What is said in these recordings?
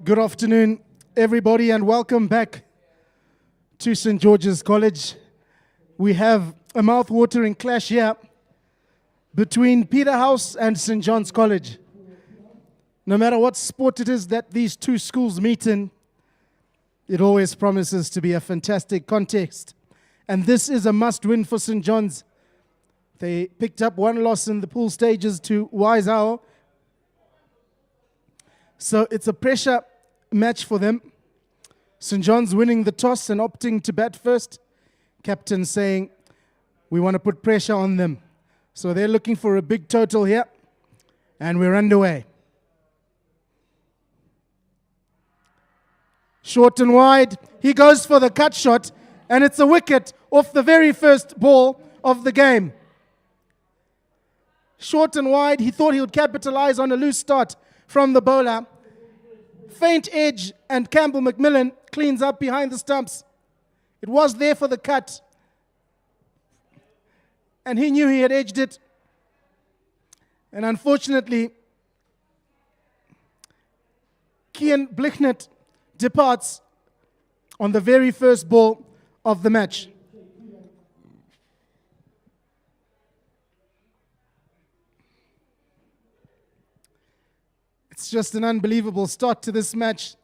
Good afternoon, everybody, and welcome back to St. George's College. We have a mouth-watering clash here between Peterhouse and St. John's College. No matter what sport it is that these two schools meet in, it always promises to be a fantastic contest. And this is a must-win for St. John's. They picked up one loss in the pool stages to Waizao. So it's a pressure match for them. St. John's winning the toss and opting to bat first. Captain saying, we want to put pressure on them. So they're looking for a big total here. And we're underway. Short and wide. He goes for the cut shot. And it's a wicket off the very first ball of the game. Short and wide. He thought he would capitalize on a loose start from the bowler. Faint edge, and Campbell McMillan cleans up behind the stumps. It was there for the cut. And he knew he had edged it. And unfortunately, Kian Blichnet departs on the very first ball of the match. It's just an unbelievable start to this match.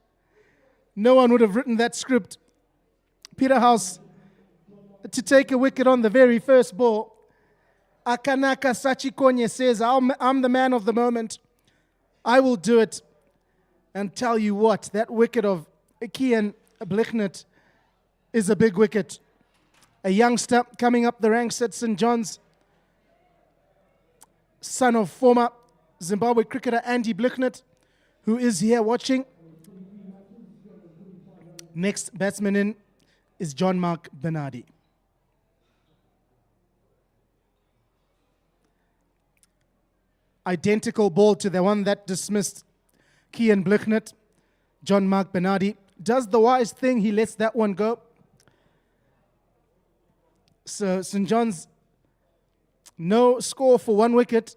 No one would have written that script. Peterhouse to take a wicket on the very first ball. Akanaka Sachikonye says, I'm the man of the moment. I will do it. And tell you what, that wicket of Kian Blichnet is a big wicket. A youngster coming up the ranks at St. John's, son of former Zimbabwe cricketer Andy Blichnet, who is here watching. Next batsman in is John Mark Bernardi. Identical ball to the one that dismissed Kian Blichnet. John Mark Bernardi does the wise thing. He lets that one go. So St. John's, no score for one wicket.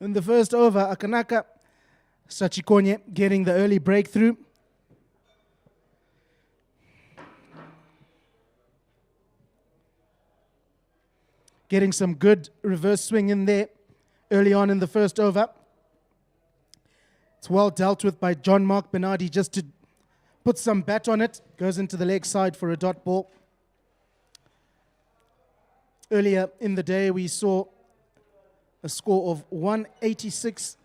In the first over, Akanaka Sachikonye getting the early breakthrough. Getting some good reverse swing in there early on in the first over. It's well dealt with by John Mark Bernardi just to put some bat on it. Goes into the leg side for a dot ball. Earlier in the day, we saw a score of 186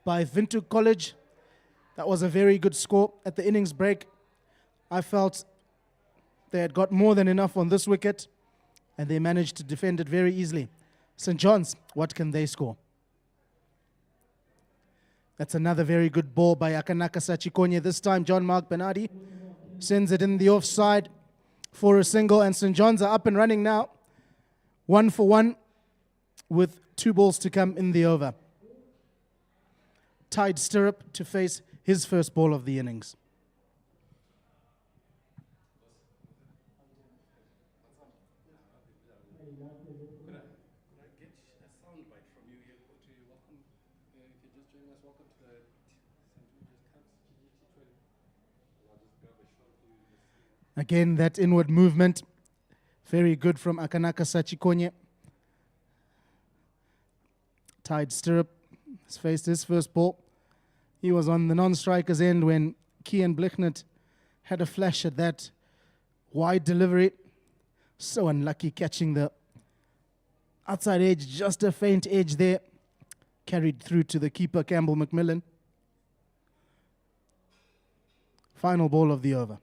by Windhoek College. That was a very good score at the innings break. I felt they had got more than enough on this wicket, and they managed to defend it very easily. St. John's, what can they score? That's another very good ball by Akanaka Sachikonye. This time, John Mark Bernardi sends it in the offside for a single, and St. John's are up and running now. 1 for 1 with 2 balls to come in the over. Tied Stirrup to face his first ball of the innings. Again, that inward movement, very good from Akanaka Sachikonye. Tied Stirrup has faced his first ball. He was on the non-striker's end when Kian Blichnet had a flash at that wide delivery. So unlucky catching the outside edge, just a faint edge there. Carried through to the keeper, Campbell McMillan. Final ball of the over.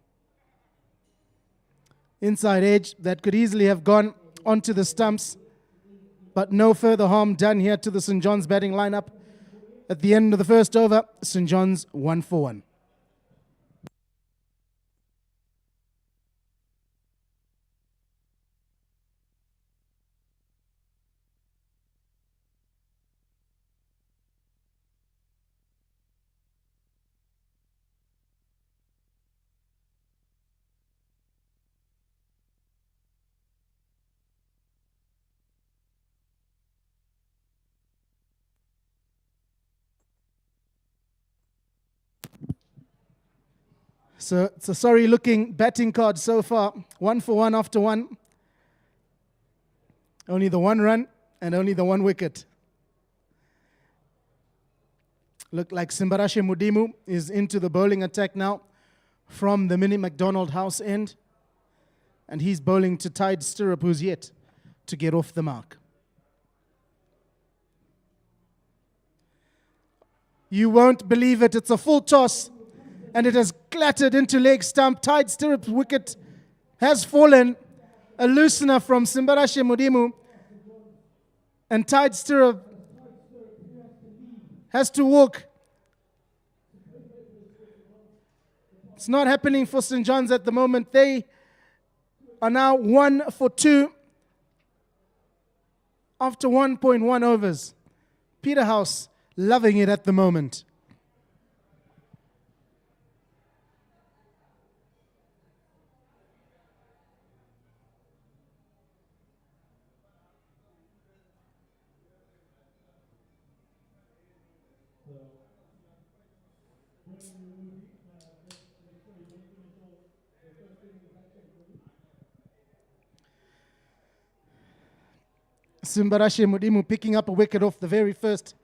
Inside edge, that could easily have gone onto the stumps. But no further harm done here to the St. John's batting lineup. At the end of the first over, St. John's 1 for 1. So it's a sorry-looking batting card so far. 1 for 1 after 1. Only the 1 run and only the 1 wicket. Look like Simbarashe Mudimu is into the bowling attack now from the mini McDonald House end. And he's bowling to Tide Stirrup, who's yet to get off the mark. You won't believe it. It's a full toss. And it has clattered into leg stump. Tide Stirrup's wicket has fallen. A loosener from Simbarashe Mudimu. And Tide Stirrup has to walk. It's not happening for St. John's at the moment. They are now 1 for 2 after 1.1 overs. Peterhouse loving it at the moment. Simbarashe Mudimu picking up a wicket off the very first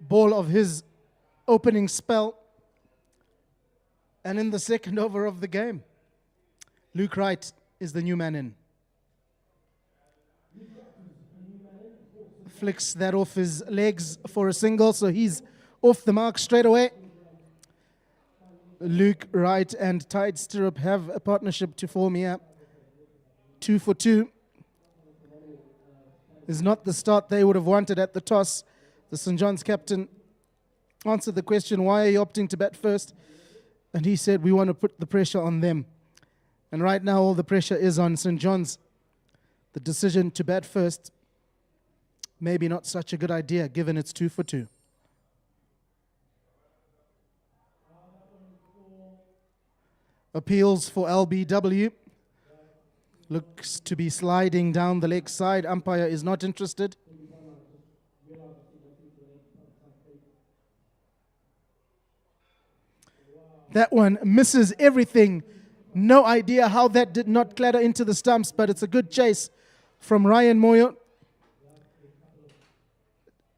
ball of his opening spell. And in the second over of the game, Luke Wright is the new man in. Flicks that off his legs for a single, so he's off the mark straight away. Luke Wright and Tide Stirrup have a partnership to form here. 2 for 2. Is not the start they would have wanted at the toss. The St. John's captain answered the question, why are you opting to bat first? And he said, we want to put the pressure on them. And right now all the pressure is on St. John's. The decision to bat first, maybe not such a good idea given it's 2 for 2. Appeals for LBW. Looks to be sliding down the leg side. Umpire is not interested. That one misses everything. No idea how that did not clatter into the stumps, but it's a good chase from Ryan Moyo.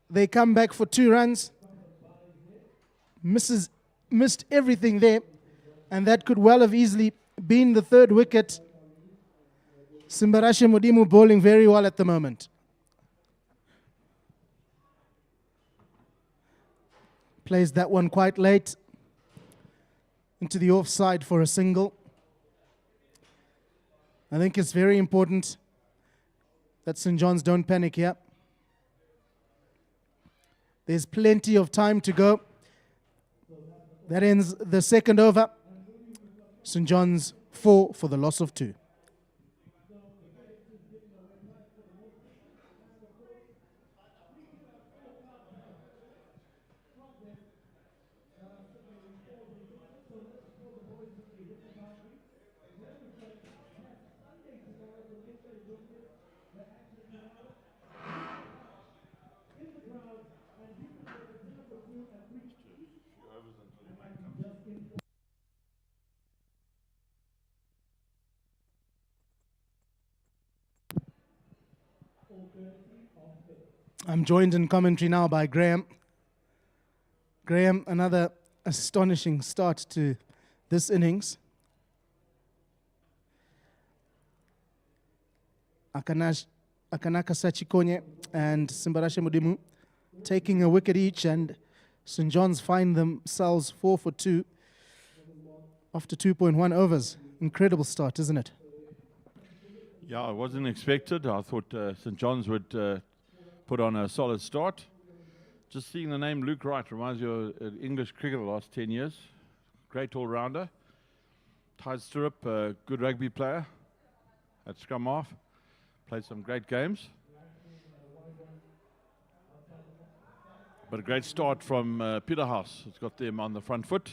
They come back for 2 runs. Missed everything there, and that could well have easily been the 3rd wicket. Simbarashe Mudimu bowling very well at the moment. Plays that one quite late into the offside for a single. I think it's very important that St. John's don't panic here. There's plenty of time to go. That ends the second over. St. John's 4 for the loss of 2. I'm joined in commentary now by Graham. Graham, another astonishing start to this innings. Akanaka Sachikonye and Simbarashe Mudimu taking a wicket each, and St. John's find themselves 4 for 2 after 2.1 overs. Incredible start, isn't it? Yeah, it wasn't expected. I thought St. John's would put on a solid start. Just seeing the name Luke Wright reminds you of English cricket the last 10 years. Great all-rounder. Tide Stirrup, a good rugby player at scrum half. Played some great games. But a great start from Peterhouse. It's got them on the front foot.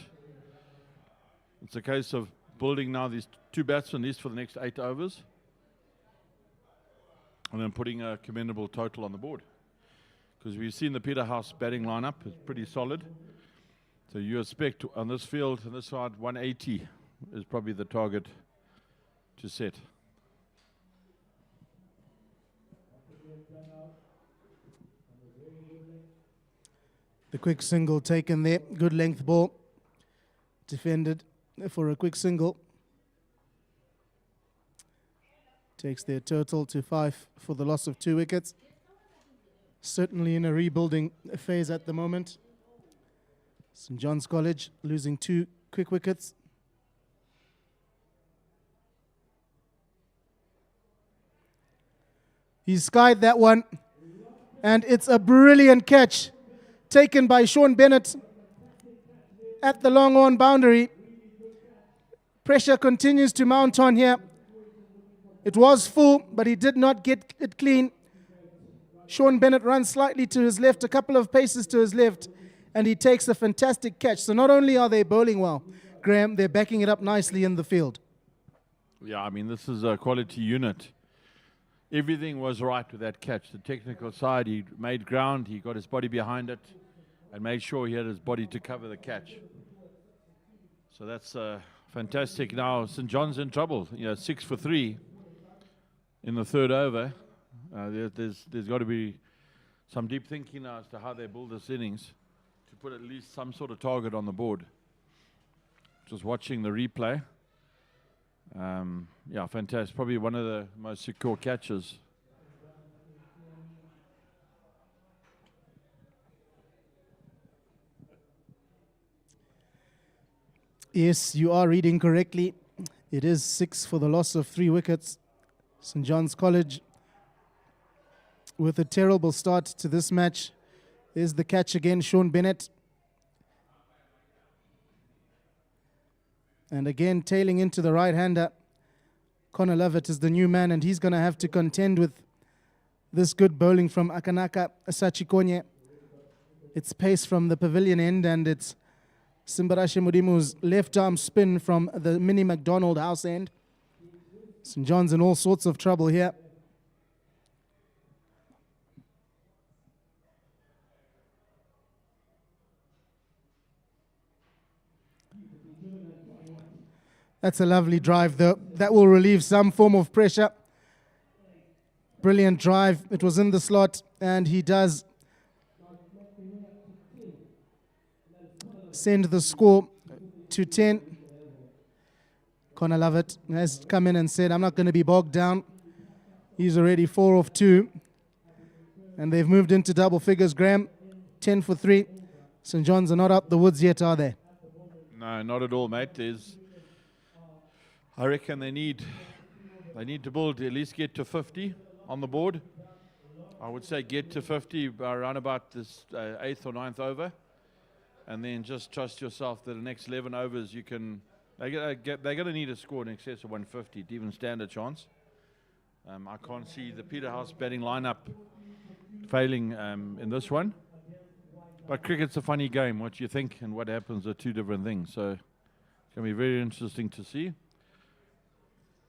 It's a case of building now these 2 batsmen, at least for the next 8 overs. And then putting a commendable total on the board. Because we've seen the Peterhouse batting lineup is pretty solid. So you expect on this field, on this side, 180 is probably the target to set. The quick single taken there. Good length ball. Defended for a quick single. Takes their total to 5 for the loss of 2 wickets. Certainly in a rebuilding phase at the moment. St. John's College losing 2 quick wickets. He skied that one, and it's a brilliant catch taken by Sean Bennett at the long on boundary. Pressure continues to mount on here. It was full, but he did not get it clean. Sean Bennett runs slightly to his left, a couple of paces to his left, and he takes a fantastic catch. So not only are they bowling well, Graham, they're backing it up nicely in the field. Yeah, I mean, this is a quality unit. Everything was right with that catch. The technical side, he made ground, he got his body behind it, and made sure he had his body to cover the catch. So that's fantastic. Now St. John's in trouble. 6 for 3 in the third over. There's got to be some deep thinking now as to how they build this innings to put at least some sort of target on the board. Just watching the replay. Yeah, fantastic. Probably one of the most secure catches. Yes, you are reading correctly. It is 6 for the loss of 3 wickets. St. John's College with a terrible start to this match. There's the catch again, Sean Bennett. And again, tailing into the right-hander. Connor Lovett is the new man, and he's going to have to contend with this good bowling from Akanaka Sachikonye. It's pace from the pavilion end, and it's Simbarashe Mudimu's left-arm spin from the mini McDonald house end. St. John's in all sorts of trouble here. That's a lovely drive, though. That will relieve some form of pressure. Brilliant drive. It was in the slot, and he does send the score to 10. Connor Lovett has come in and said, I'm not going to be bogged down. He's already 4 of 2. And they've moved into double figures, Graham. 10 for 3. St. John's are not out the woods yet, are they? No, not at all, mate. I reckon they need to build, at least get to 50 on the board. I would say get to 50 by around about this 8th or 9th over. And then just trust yourself that the next 11 overs you can... They're going to need a score in excess of 150 to even stand a chance. I can't see the Peterhouse batting lineup failing in this one. But cricket's a funny game. What you think and what happens are two different things. So it's going to be very interesting to see.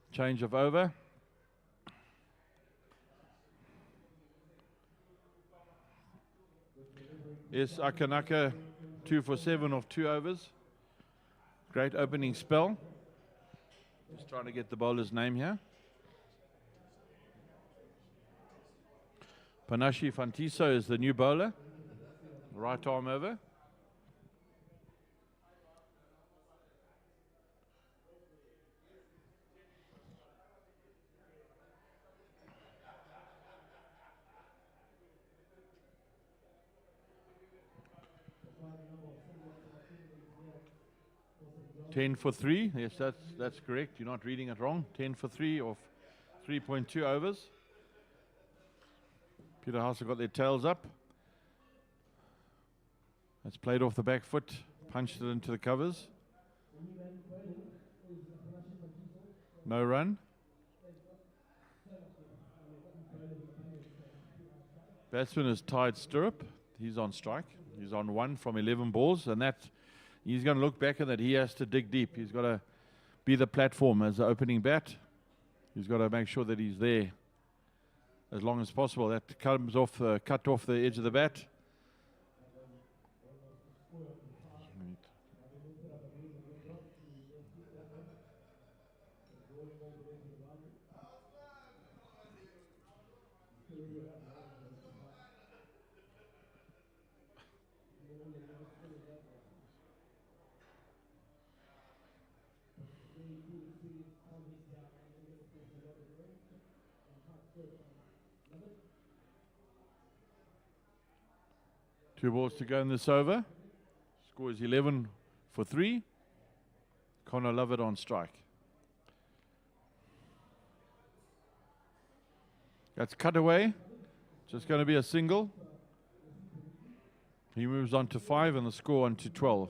Change of over. Yes, Akanaka 2 for 7 of 2 overs. Great opening spell. Just trying to get the bowler's name here. Panashi Fantiso is the new bowler. Right arm over. Ten for 3. Yes, that's correct. You're not reading it wrong. 10 for 3 of 3.2 overs. Peterhouse have got their tails up. That's played off the back foot, punched it into the covers. No run. Batsman is tied stirrup. He's on strike. He's on 1 from 11 balls, and that he's going to look back at that. He has to dig deep. He's got to be the platform as the opening bat. He's got to make sure that he's there as long as possible. That comes off, cut off the edge of the bat. Two balls to go in this over. Score is 11 for 3. Connor Lovett on strike. That's cut away. Just going to be a single. He moves on to 5 and the score on to 12.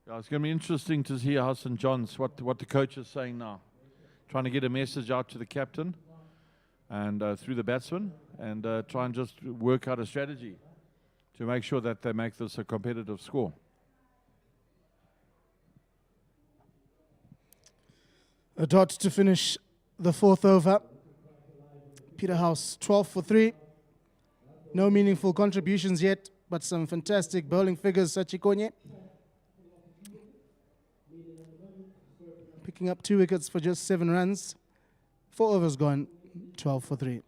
Yeah, it's going to be interesting to see how St. John's, what the coach is saying now. Trying to get a message out to the captain and through the batsman and try and just work out a strategy to make sure that they make this a competitive score. A dot to finish the 4th over. Peterhouse 12 for 3. No meaningful contributions yet, but some fantastic bowling figures. Sachikonye picking up 2 wickets for just 7 runs. 4 overs gone, 12 for 3.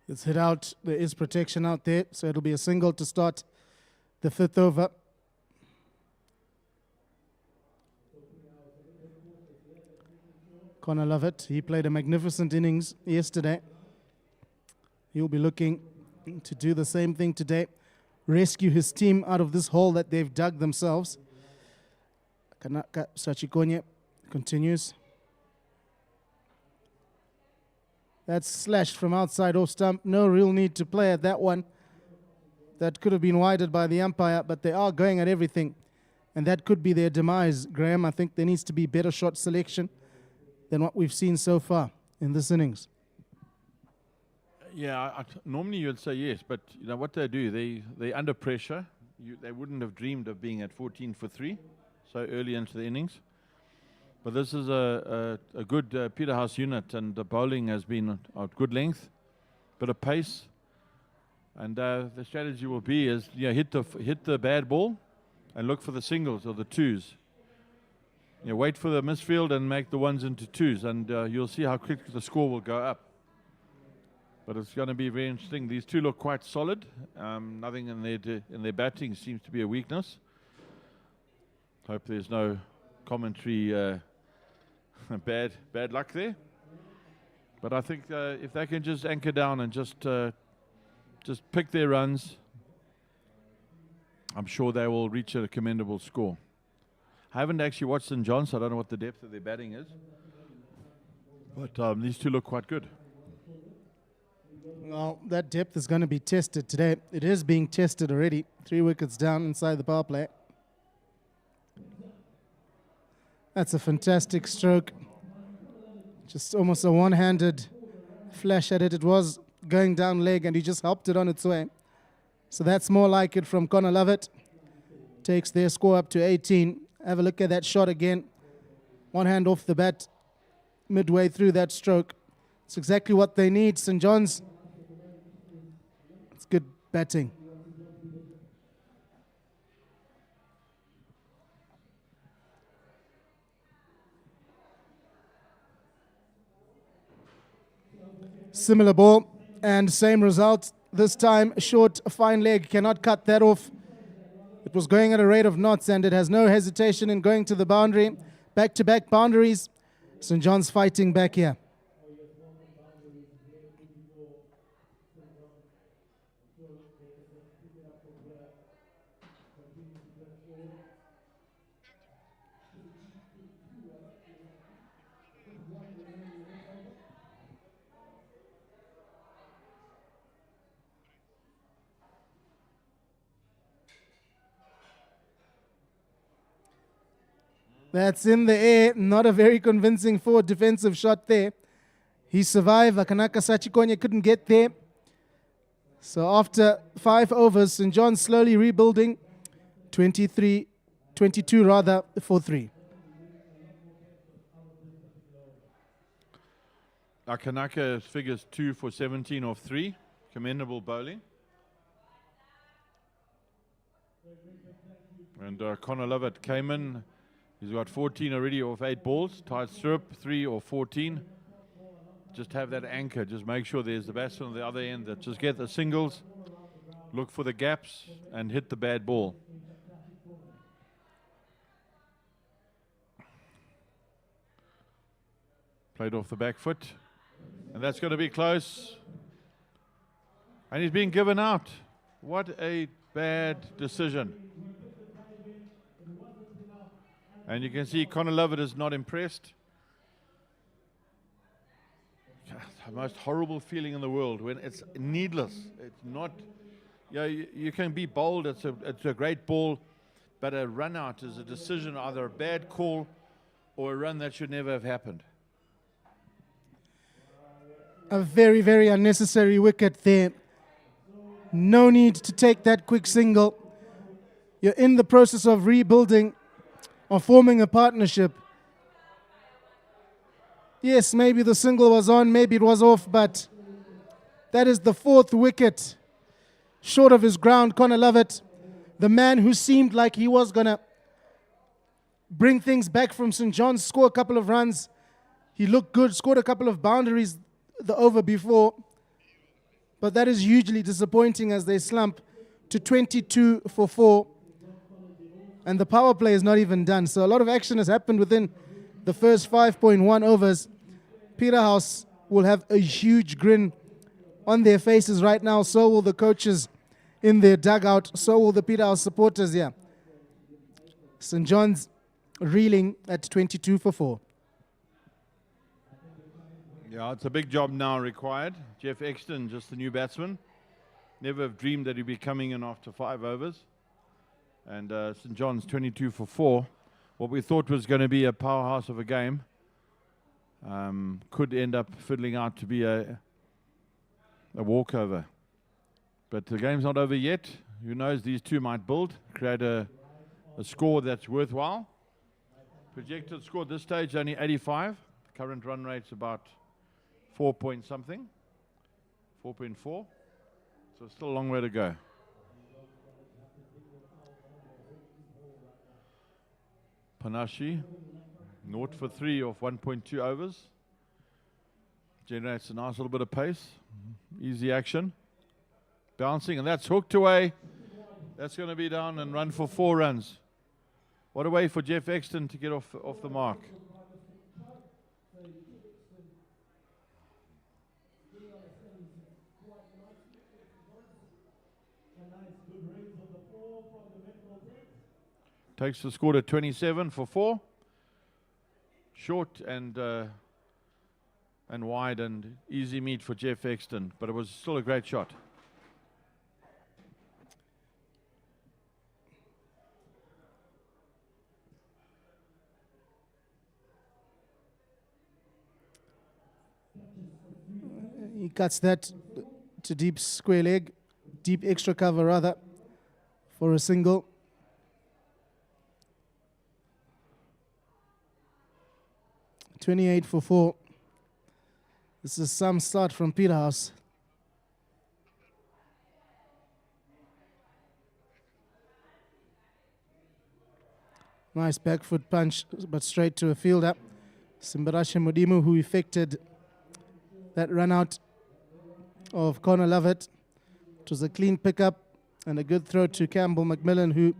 It's hit out. There is protection out there, so it'll be a single to start the 5th over. Connor Lovett, he played a magnificent innings yesterday. He'll be looking to do the same thing today, rescue his team out of this hole that they've dug themselves. Kanaka Sachikonye continues. That's slashed from outside off stump. No real need to play at that one. That could have been wided by the umpire, but they are going at everything. And that could be their demise, Graham. I think there needs to be better shot selection than what we've seen so far in this innings. Yeah, normally you'd say yes, but you know what they do, they're under pressure. They wouldn't have dreamed of being at 14 for 3 so early into the innings. But this is a good Peterhouse unit, and the bowling has been at good length, bit of pace, and the strategy will be is hit the bad ball, and look for the singles or the twos. Wait for the misfield and make the ones into twos, and you'll see how quickly the score will go up. But it's going to be very interesting. These two look quite solid. Nothing in their batting seems to be a weakness. Hope there's no commentary bad luck there. But I think if they can just anchor down and just pick their runs, I'm sure they will reach a commendable score. I haven't actually watched St. John's, so I don't know what the depth of their batting is. But these two look quite good. Well, that depth is going to be tested today. It is being tested already. 3 wickets down inside the power play. That's a fantastic stroke. Just almost a one-handed flash at it. It was going down leg and he just helped it on its way. So that's more like it from Connor Lovett. Takes their score up to 18. Have a look at that shot again. One hand off the bat midway through that stroke. It's exactly what they need. St. John's. It's good batting. Similar ball and same result. This time short, fine leg, cannot cut that off. It was going at a rate of knots and it has no hesitation in going to the boundary. Back-to-back boundaries. St. John's fighting back here. That's in the air. Not a very convincing forward defensive shot there. He survived. Akanaka Sachikonye couldn't get there. So after 5 overs, St. John's slowly rebuilding. 22 rather, for 3. Akanaka figures 2 for 17 off 3. Commendable bowling. And Connor Lovett came in. He's got 14 already off 8 balls. Tied stirrup, 3 or 14. Just have that anchor. Just make sure there's the batsman on the other end that just get the singles, look for the gaps, and hit the bad ball. Played off the back foot. And that's going to be close. And he's being given out. What a bad decision. And you can see Connor Lovett is not impressed. The most horrible feeling in the world when it's needless. It's not, you can be bold, it's a great ball, but a run out is a decision, either a bad call or a run that should never have happened. A very, very unnecessary wicket there. No need to take that quick single. You're in the process of rebuilding or forming a partnership. Yes, maybe the single was on, maybe it was off, but that is the 4th wicket. Short of his ground, Connor Lovett, the man who seemed like he was going to bring things back from St. John's, score a couple of runs. He looked good, scored a couple of boundaries the over before. But that is hugely disappointing as they slump to 22 for 4. And the power play is not even done. So a lot of action has happened within the first 5.1 overs. Peterhouse will have a huge grin on their faces right now. So will the coaches in their dugout. So will the Peterhouse supporters here. St. John's reeling at 22 for 4. Yeah, it's a big job now required. Jeff Exton, just the new batsman. Never have dreamed that he'd be coming in after 5 overs. And St. John's 22 for 4. What we thought was going to be a powerhouse of a game could end up fiddling out to be a walkover. But the game's not over yet. Who knows, these two might build, create a score that's worthwhile. Projected score at this stage only 85. Current run rate's about 4 point something, 4.4. So still a long way to go. Panashi, 0 for 3 off 1.2 overs. Generates a nice little bit of pace. Easy action. Bouncing, and that's hooked away. That's going to be down and run for 4 runs. What a way for Jeff Exton to get off the mark. Takes the score to 27 for 4. Short and wide and easy meet for Jeff Exton, but it was still a great shot. He cuts that to deep square leg, deep extra cover rather, for a single. $28 for 4. This is some start from Peterhouse. Nice back foot punch, but straight to a fielder. Simbarashe Mudimu, who effected that run out of Connor Lovett. It was a clean pickup and a good throw to Campbell McMillan, who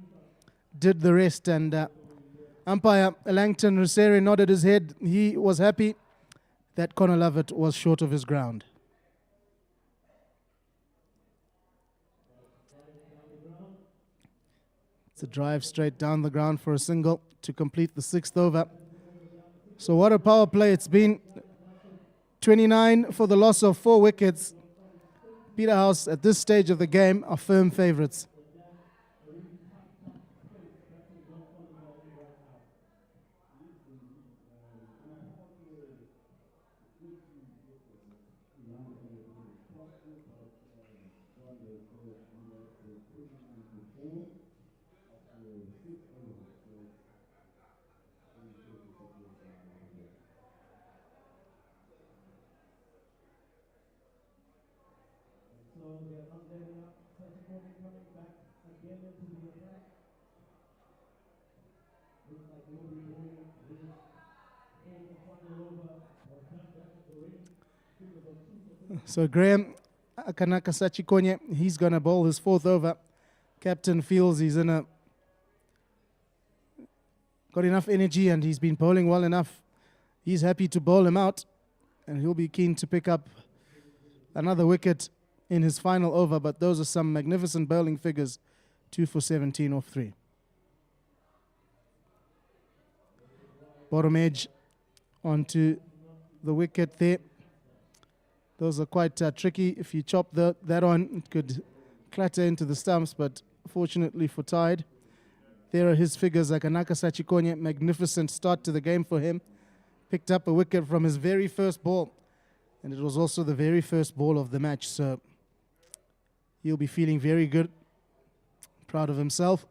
did the rest. And umpire Langton Rusere nodded his head. He was happy that Connor Lovett was short of his ground. It's a drive straight down the ground for a single to complete the 6th over. So what a power play it's been. 29 for the loss of 4 wickets. Peterhouse at this stage of the game are firm favourites. So Graham Akanaka Sachikonye, he's going to bowl his fourth over. Captain feels he's got enough energy and he's been bowling well enough. He's happy to bowl him out, and he'll be keen to pick up another wicket in his final over. But those are some magnificent bowling figures. 2 for 17 off 3. Bottom edge onto the wicket there. Those are quite tricky. If you chop that on, it could clatter into the stumps, but fortunately for Tide, there are his figures. Akanaka Sachikonye, magnificent start to the game for him. Picked up a wicket from his very first ball, and it was also the very first ball of the match, so he'll be feeling very good, proud of himself.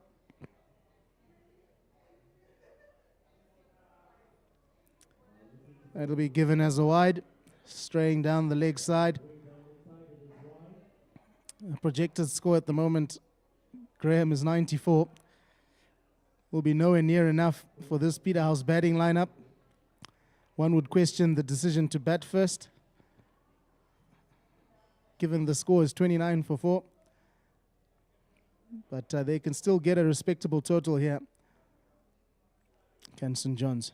That'll be given as a wide, straying down the leg side. Projected score at the moment, Graham, is 94. Will be nowhere near enough for this Peterhouse batting lineup. One would question the decision to bat first, given the score is 29 for 4. But they can still get a respectable total here. Can St. John's.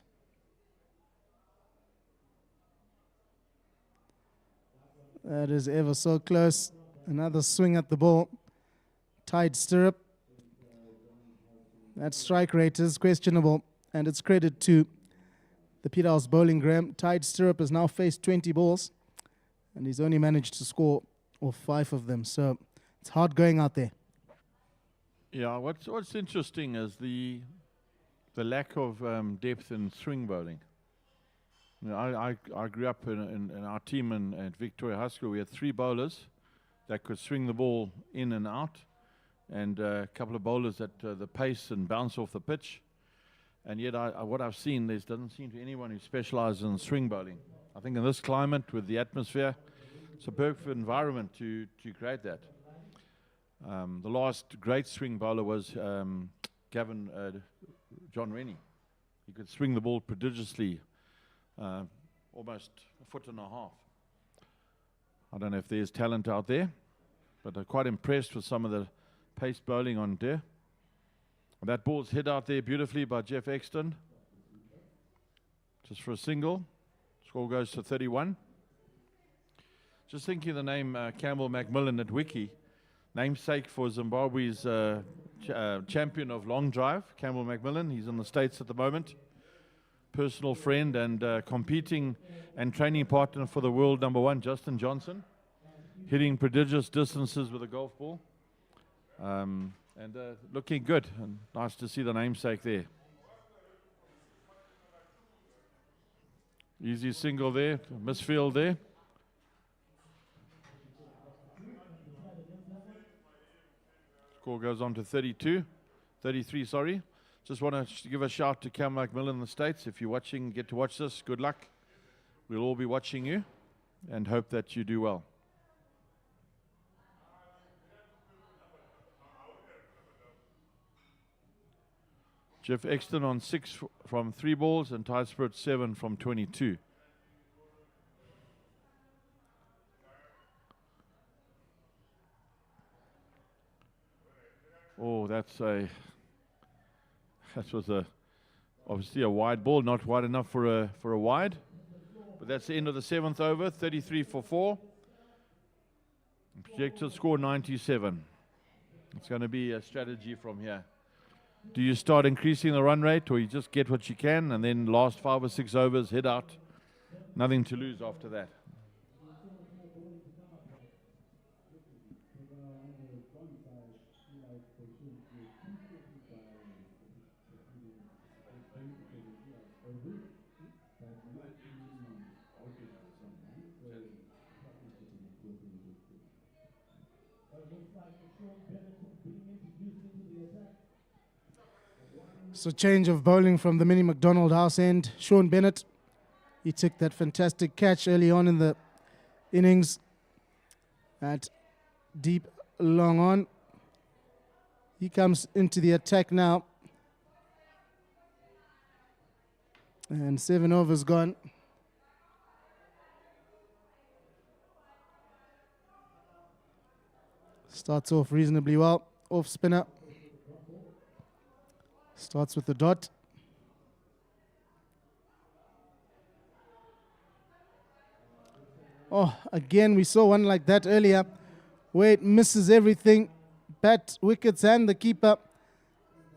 That is ever so close. Another swing at the ball. Tied stirrup. That strike rate is questionable, and it's credit to the Peterhouse bowling, Graham. Tied stirrup has now faced 20 balls, and he's only managed to score off 5 of them. So it's hard going out there. Yeah, what's interesting is the lack of depth in swing bowling. You know, I grew up in our team at Victoria High School. We had 3 bowlers that could swing the ball in and out, and a couple of bowlers at the pace and bounce off the pitch. And yet, what I've seen, there doesn't seem to be anyone who specializes in swing bowling. I think in this climate, with the atmosphere, it's a perfect environment to create that. The last great swing bowler was John Rennie. He could swing the ball prodigiously, almost a foot and a half. I don't know if there's talent out there, but I'm quite impressed with some of the pace bowling on there. That ball's hit out there beautifully by Jeff Exton. Just for a single. Score goes to 31. Just thinking of the name Campbell Macmillan at Wiki. Namesake for Zimbabwe's champion of long drive, Campbell Macmillan. He's in the States at the moment. Personal friend and competing and training partner for the world #1, Justin Johnson. Hitting prodigious distances with a golf ball. And looking good, and nice to see the namesake there. Easy single there, misfield there. Score goes on to 33, sorry. Just want to give a shout to Cam Macmillan in the States. If you're watching, get to watch this, good luck. We'll all be watching you and hope that you do well. Jeff Exton on 6 from 3 balls and Tide Spirit 7 from 22. Oh, that was obviously a wide ball, not wide enough for a wide. But that's the end of the 7th over, 33 for 4. Projected score 97. It's going to be a strategy from here. Do you start increasing the run rate, or you just get what you can and then last 5 or 6 overs, hit out? Nothing to lose after that. So change of bowling from the mini McDonald House end. Sean Bennett, he took that fantastic catch early on in the innings at deep long on. He comes into the attack now. And 7 overs gone. Starts off reasonably well. Off spinner. Starts with the dot. Oh, again, we saw one like that earlier, where it misses everything, bat, wickets, and the keeper.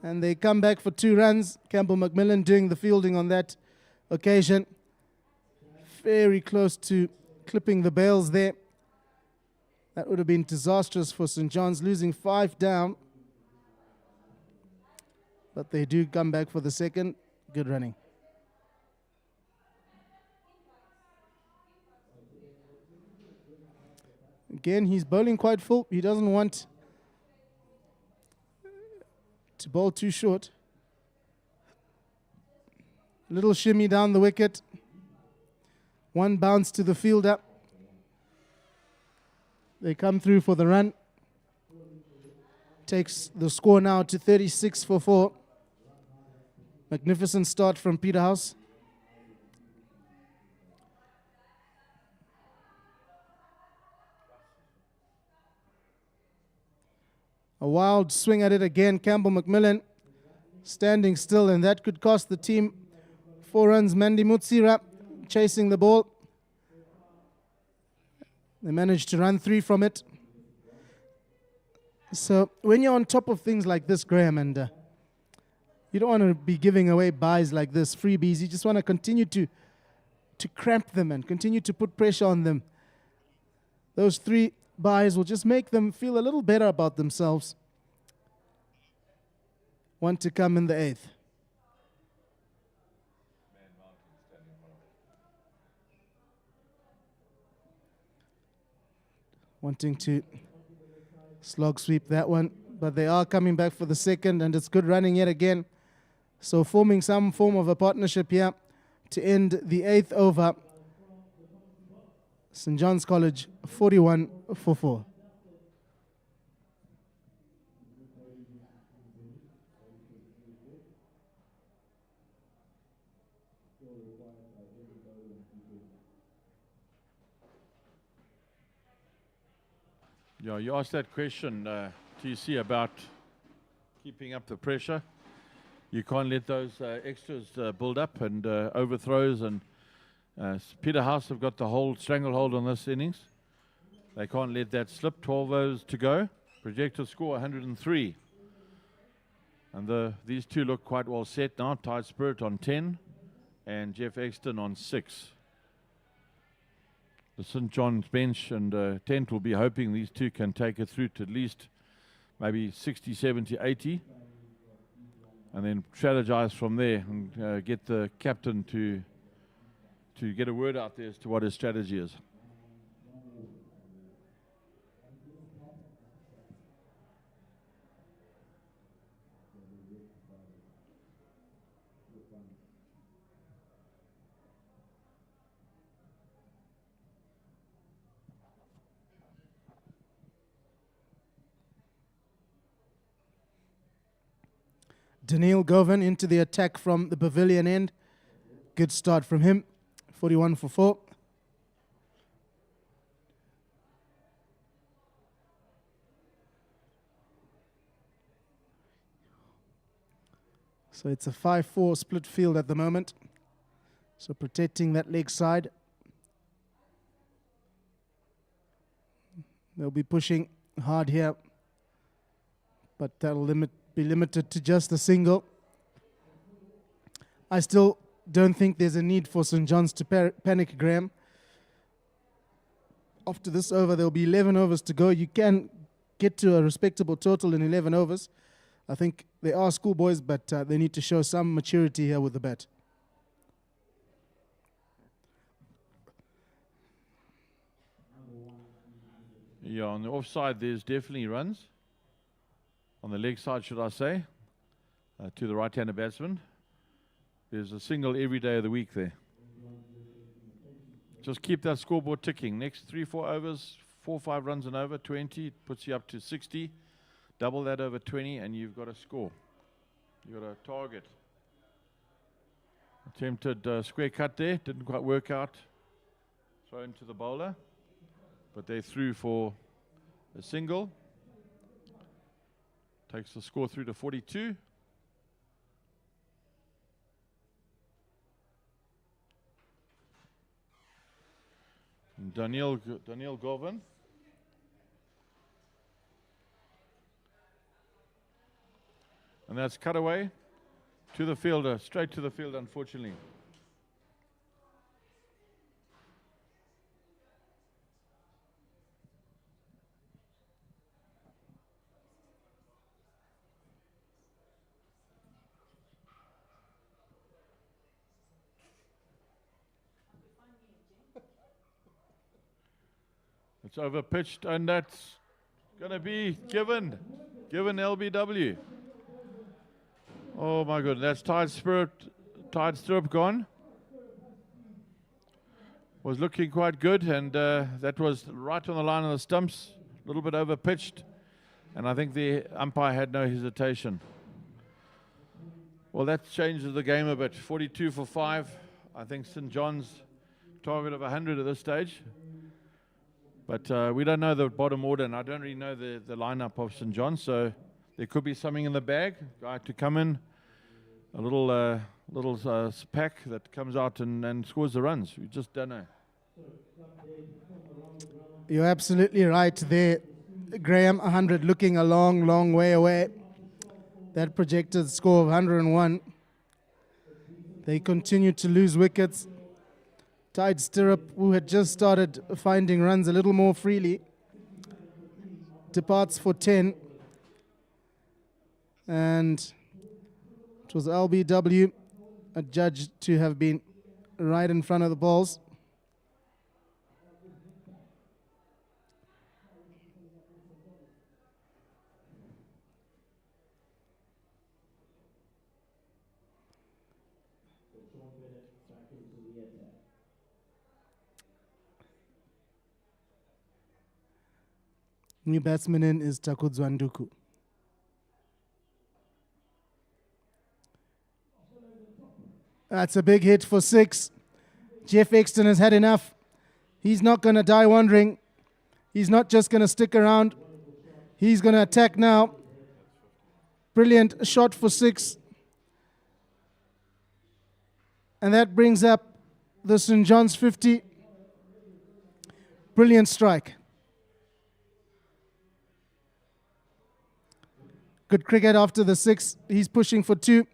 And they come back for 2 runs. Campbell McMillan doing the fielding on that occasion. Very close to clipping the bails there. That would have been disastrous for St. John's, losing 5 down. But they do come back for the second. Good running. Again, he's bowling quite full. He doesn't want to bowl too short. Little shimmy down the wicket. 1 bounce to the fielder. They come through for the run. Takes the score now to 36 for 4. Magnificent start from Peterhouse. A wild swing at it again. Campbell McMillan standing still, and that could cost the team 4 runs. Mandy Mutsira chasing the ball. They managed to run 3 from it. So when you're on top of things like this, Graham, and you don't want to be giving away buys like this, freebies. You just want to continue to cramp them and continue to put pressure on them. Those 3 buys will just make them feel a little better about themselves. 1 to come in the 8th. Wanting to slog sweep that one, but they are coming back for the second, and it's good running yet again. So forming some form of a partnership here to end the 8th over. St. John's College 41 for 4. Yeah, you asked that question, TC, about keeping up the pressure. You can't let those extras build up and overthrows. And Peterhouse have got the whole stranglehold on this innings. They can't let that slip. 12 overs to go. Projected score 103. And these 2 look quite well set now. Tide Spirit on 10 and Jeff Exton on 6. The St. John's bench and tent will be hoping these 2 can take it through to at least maybe 60, 70, 80. And then strategize from there and get the captain to get a word out there as to what his strategy is. Daniil Govan into the attack from the pavilion end. Good start from him. 41 for 4. So it's a 5-4 split field at the moment. So protecting that leg side. They'll be pushing hard here, but that'll be limited to just a single. I still don't think there's a need for St. John's to panic, Graham. After this over, there'll be 11 overs to go. You can get to a respectable total in 11 overs. I think they are schoolboys, but they need to show some maturity here with the bat. Yeah, on the offside, there's definitely runs. on the leg side, should I say, to the right-hander batsman. There's a single every day of the week there. Just keep that scoreboard ticking. Next 3-4 overs, 4-5 runs and over, 20, it puts you up to 60. Double that over 20 and you've got a score. You've got a target. Attempted square cut there, didn't quite work out. Thrown to the bowler, but they threw for a single. Takes the score through to 42. And Daniel Govan. And that's cut away to the fielder, straight to the field, unfortunately. It's over pitched, and that's going to be given LBW. Oh my goodness, that's tied stirrup gone. Was looking quite good, and that was right on the line of the stumps, a little bit over pitched, and I think the umpire had no hesitation. Well, that changes the game a bit. 42 for 5. I think St. John's target of 100 at this stage. But we don't know the bottom order, and I don't really know the lineup of St. John's, so there could be something in the bag. Guy to come in, a little pack that comes out and scores the runs. We just don't know. You're absolutely right there, Graham. 100 looking a long, long way away. That projected score of 101. They continue to lose wickets. Tied stirrup, who had just started finding runs a little more freely, departs for 10. And it was LBW, adjudged to have been right in front of the balls. New batsman in is Takudzwanduku. That's a big hit for 6. Jeff Exton has had enough. He's not going to die wandering. He's not just going to stick around. He's going to attack now. Brilliant shot for 6. And that brings up the St. John's 50. Brilliant strike. Good cricket after the 6. He's pushing for 2.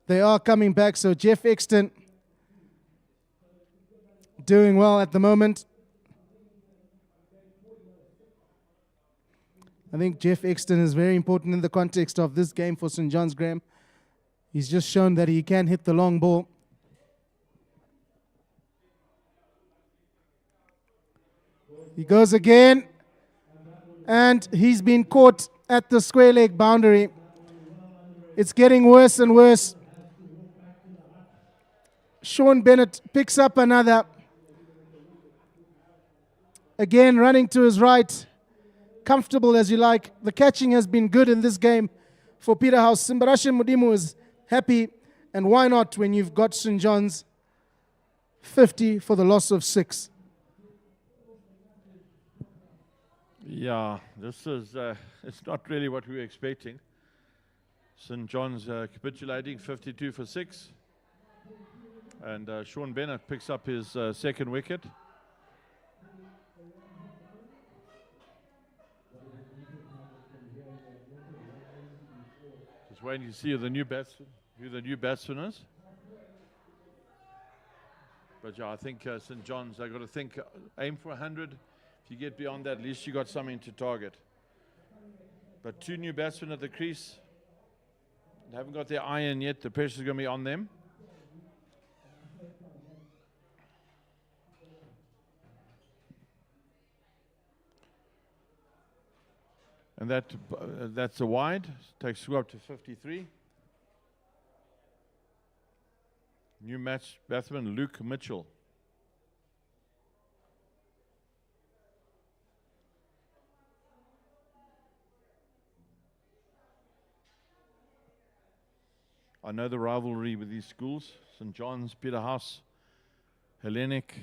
They are coming back, so Jeff Exton doing well at the moment. I think Jeff Exton is very important in the context of this game for St. John's, Graham. He's just shown that he can hit the long ball. He goes again, and he's been caught at the square leg boundary. It's getting worse and worse. Sean Bennett picks up another. Again, running to his right. Comfortable as you like. The catching has been good in this game for Peterhouse. Simbarashe Mudimu is happy. And why not when you've got St. John's 50 for the loss of 6? Yeah, this is, it's not really what we were expecting. St. John's capitulating 52 for 6. And Sean Bennett picks up his second wicket. Just waiting to see who the new batsman is. But yeah, I think St. John's, they've got to think, aim for 100. If you get beyond that, at least you got something to target. But 2 new batsmen at the crease. They haven't got their iron yet. The pressure's going to be on them. And that's a wide. Takes score up to 53. New match batsman Luke Mitchell. I know the rivalry with these schools, St. John's, Peterhouse, Hellenic.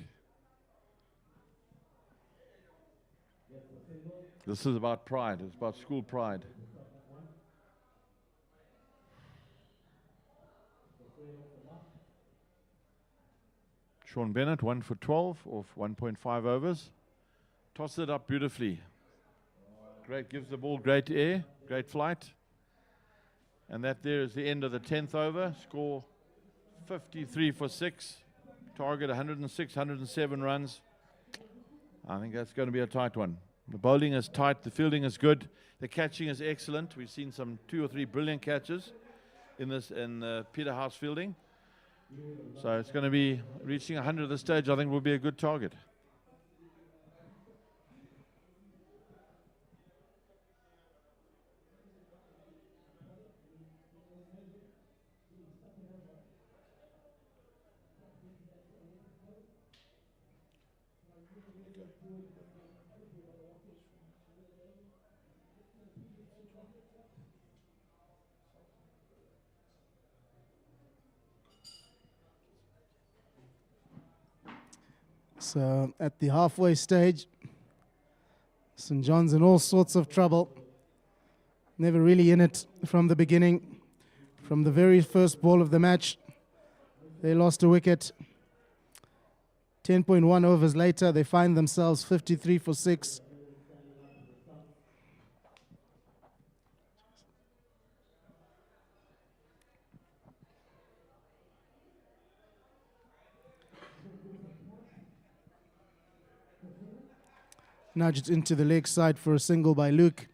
This is about pride, it's about school pride. Sean Bennett, 1 for 12, off 1.5 overs. Toss it up beautifully. Great, gives the ball great air, great flight. And that there is the end of the 10th over. Score 53 for 6. Target 106, 107 runs. I think that's going to be a tight one. The bowling is tight, the fielding is good, the catching is excellent. We've seen some 2 or 3 brilliant catches in Peterhouse fielding. So it's going to be reaching 100 at this stage. I think will be a good target. So at the halfway stage, St. John's in all sorts of trouble. Never really in it from the beginning. From the very first ball of the match, they lost a wicket. 10.1 overs later, they find themselves 53 for 6. Nudged into the leg side for a single by Luke.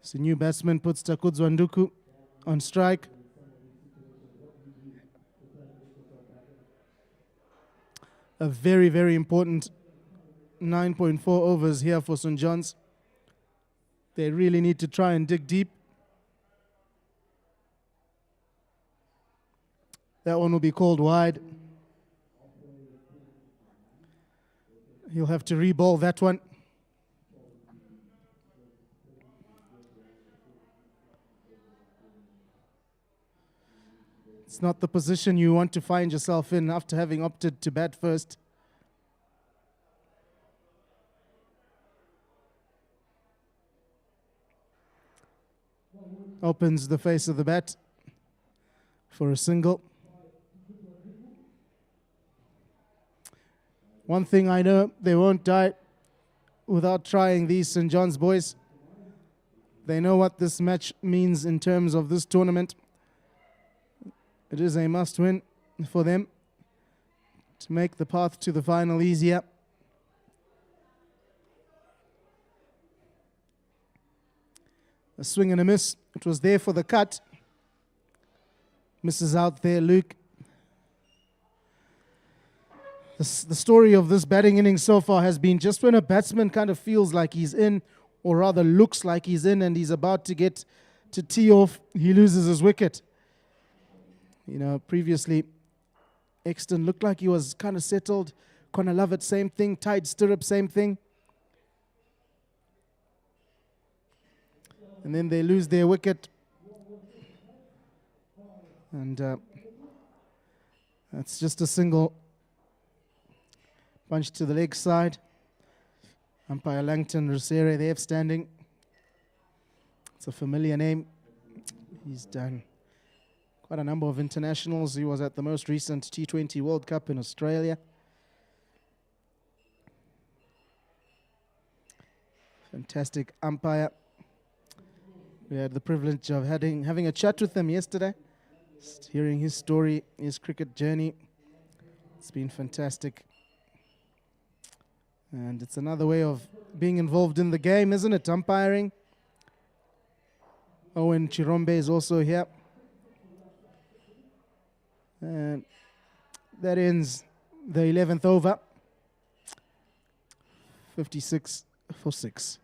So new batsman puts Takudzwa Nduku on strike. A very, very important 9.4 overs here for St. John's. They really need to try and dig deep. That one will be called wide. He'll have to re-ball that one. It's not the position you want to find yourself in after having opted to bat first. Opens the face of the bat for a single. One thing I know, they won't die without trying, these St. John's boys. They know what this match means in terms of this tournament. It is a must-win for them to make the path to the final easier. A swing and a miss. It was there for the cut. Misses out there, Luke. The story of this batting innings so far has been just when a batsman kind of feels like he's in, or rather looks like he's in, and he's about to get to tee off, he loses his wicket. You know, previously, Exton looked like he was kind of settled. Connor Lovett, same thing. Tied stirrup, same thing. And then they lose their wicket. And that's just a single. Punch to the leg side. Umpire Langton Rusere there standing. It's a familiar name. He's done quite a number of internationals. He was at the most recent T20 World Cup in Australia. Fantastic umpire. We had the privilege of having a chat with him yesterday, just hearing his story, his cricket journey. It's been fantastic. And it's another way of being involved in the game, isn't it? Umpiring. Owen Chirombe is also here. And that ends the 11th over. 56 for 6.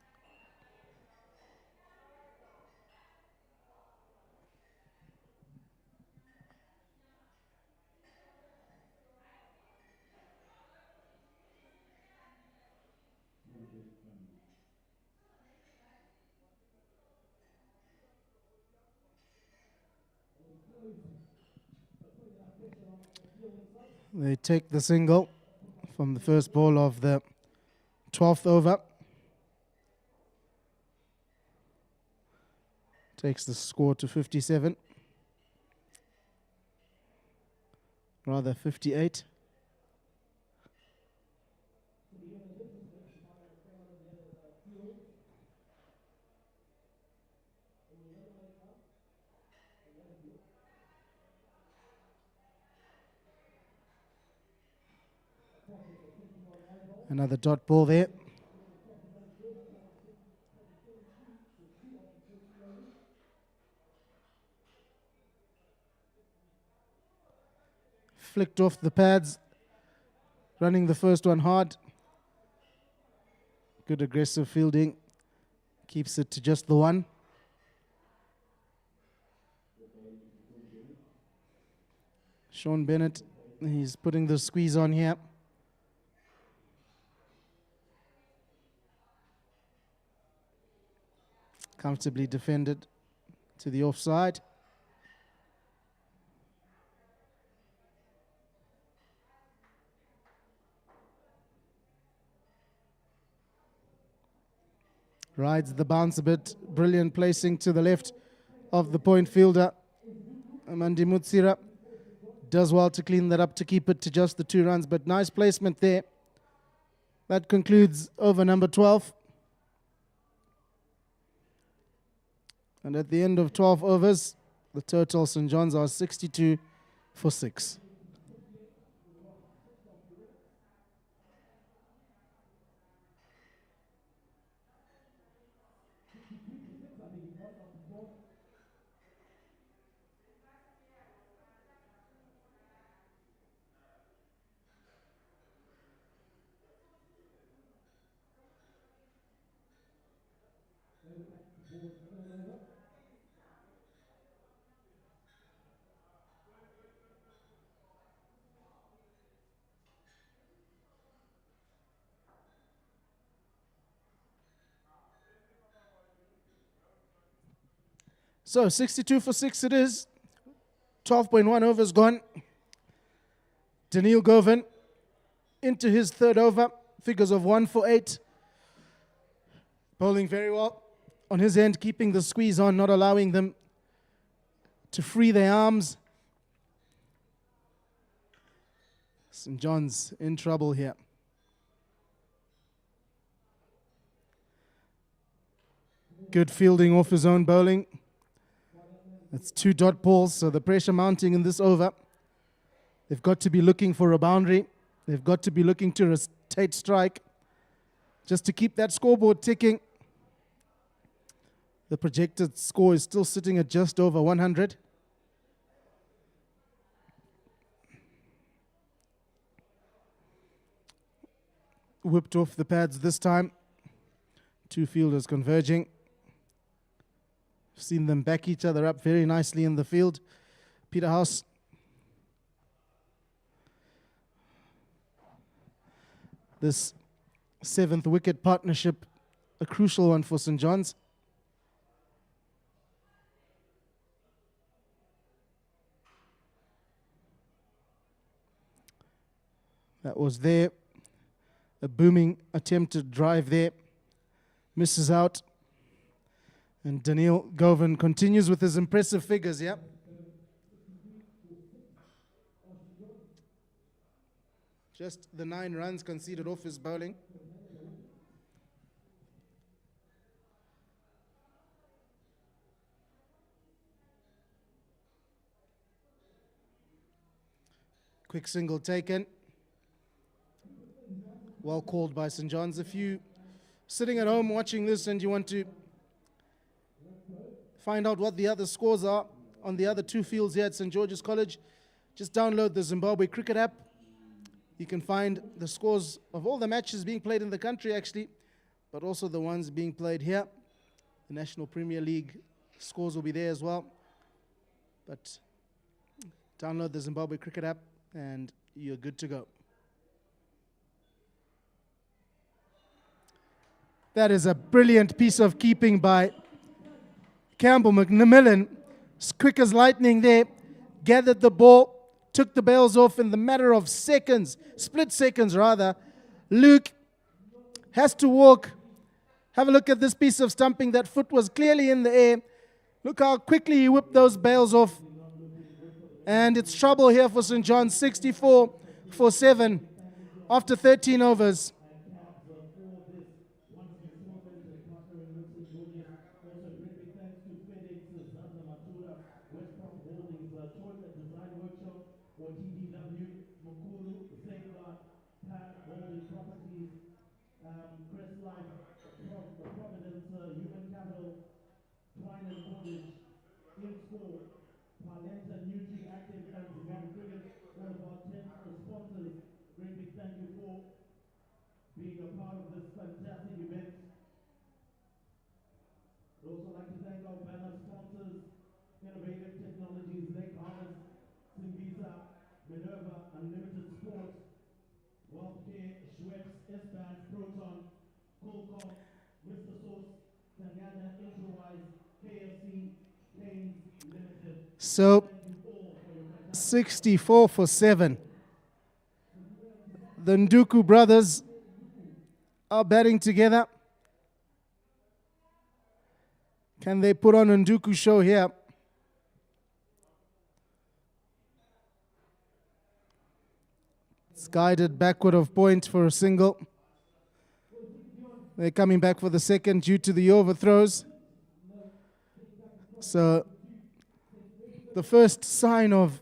They take the single from the first ball of the 12th over. Takes the score to 57. Rather 58. Another dot ball there. Flicked off the pads. Running the first one hard. Good aggressive fielding. Keeps it to just the one. Sean Bennett, he's putting the squeeze on here. Comfortably defended to the offside. Rides the bounce a bit. Brilliant placing to the left of the point fielder. Amandi Mutsira does well to clean that up to keep it to just the 2 runs, but nice placement there. That concludes over number 12. And at the end of 12 overs, the total St. John's are 62 for 6. So 62 for 6 it is. 12.1 overs gone. Daniil Govan into his 3rd over. Figures of 1 for 8. Bowling very well. On his end, keeping the squeeze on, not allowing them to free their arms. St. John's in trouble here. Good fielding off his own bowling. That's 2 dot balls, so the pressure mounting in this over. They've got to be looking for a boundary. They've got to be looking to rotate strike just to keep that scoreboard ticking. The projected score is still sitting at just over 100. Whipped off the pads this time. 2 fielders converging. Seen them back each other up very nicely in the field. Peterhouse. This 7th wicket partnership, a crucial one for St. John's. That was there. A booming attempted drive there. Misses out. And Daniil Govan continues with his impressive figures, yeah. Just the 9 runs conceded off his bowling. Quick single taken. Well called by St. John's. If you sitting at home watching this and you want to find out what the other scores are on the other 2 fields here at St. George's College, just download the Zimbabwe Cricket app. You can find the scores of all the matches being played in the country, actually, but also the ones being played here. The National Premier League scores will be there as well. But download the Zimbabwe Cricket app and you're good to go. That is a brilliant piece of keeping by Campbell. McMillan, quick as lightning there, gathered the ball, took the bails off in the matter of seconds, split seconds rather. Luke has to walk. Have a look at this piece of stumping. That foot was clearly in the air. Look how quickly he whipped those bails off. And it's trouble here for St. John's, 64 for 7 after 13 overs. So 64 for 7. The Nduku brothers are batting together. Can they put on a Nduku show here? It's guided backward of point for a single. They're coming back for the second due to the overthrows. So the first sign of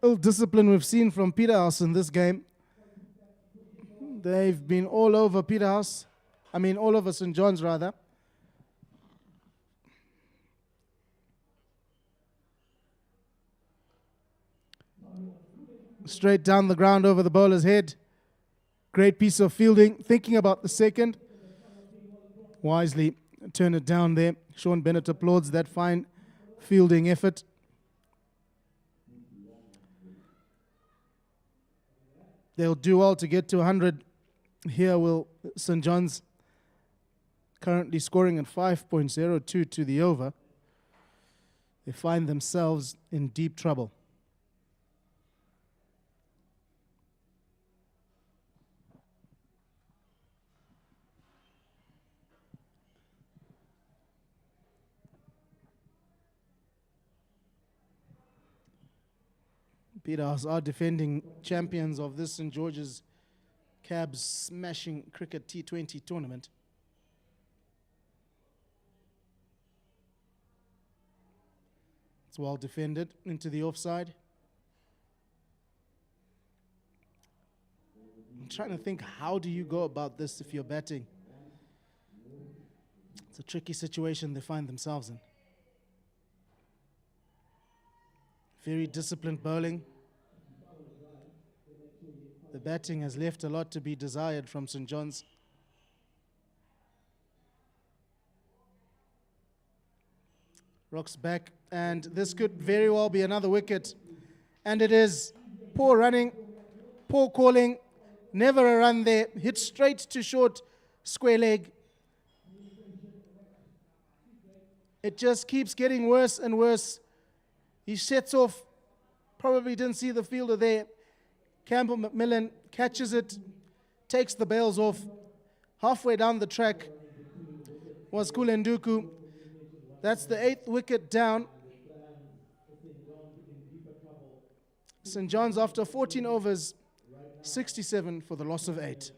ill discipline we've seen from Peterhouse in this game. They've been all over Peterhouse. All over St. John's rather. Straight down the ground over the bowler's head. Great piece of fielding. Thinking about the second. Wisely turn it down there. Sean Bennett applauds that fine fielding effort. They'll do well to get to 100. Here will St. John's, currently scoring at 5.02 to the over. They find themselves in deep trouble. Peterhouse are defending champions of this St. George's Cabs Smashing Cricket T20 tournament. It's well defended into the offside. I'm trying to think, how do you go about this if you're batting? It's a tricky situation they find themselves in. Very disciplined bowling. The batting has left a lot to be desired from St. John's. Rocks back, and this could very well be another wicket. And it is. Poor running, poor calling, never a run there. Hit straight to short, square leg. It just keeps getting worse and worse. He sets off, probably didn't see the fielder there. Campbell McMillan catches it, takes the bails off. Halfway down the track was Kulenduku. That's the 8th wicket down. St. John's, after 14 overs, 67 for the loss of 8.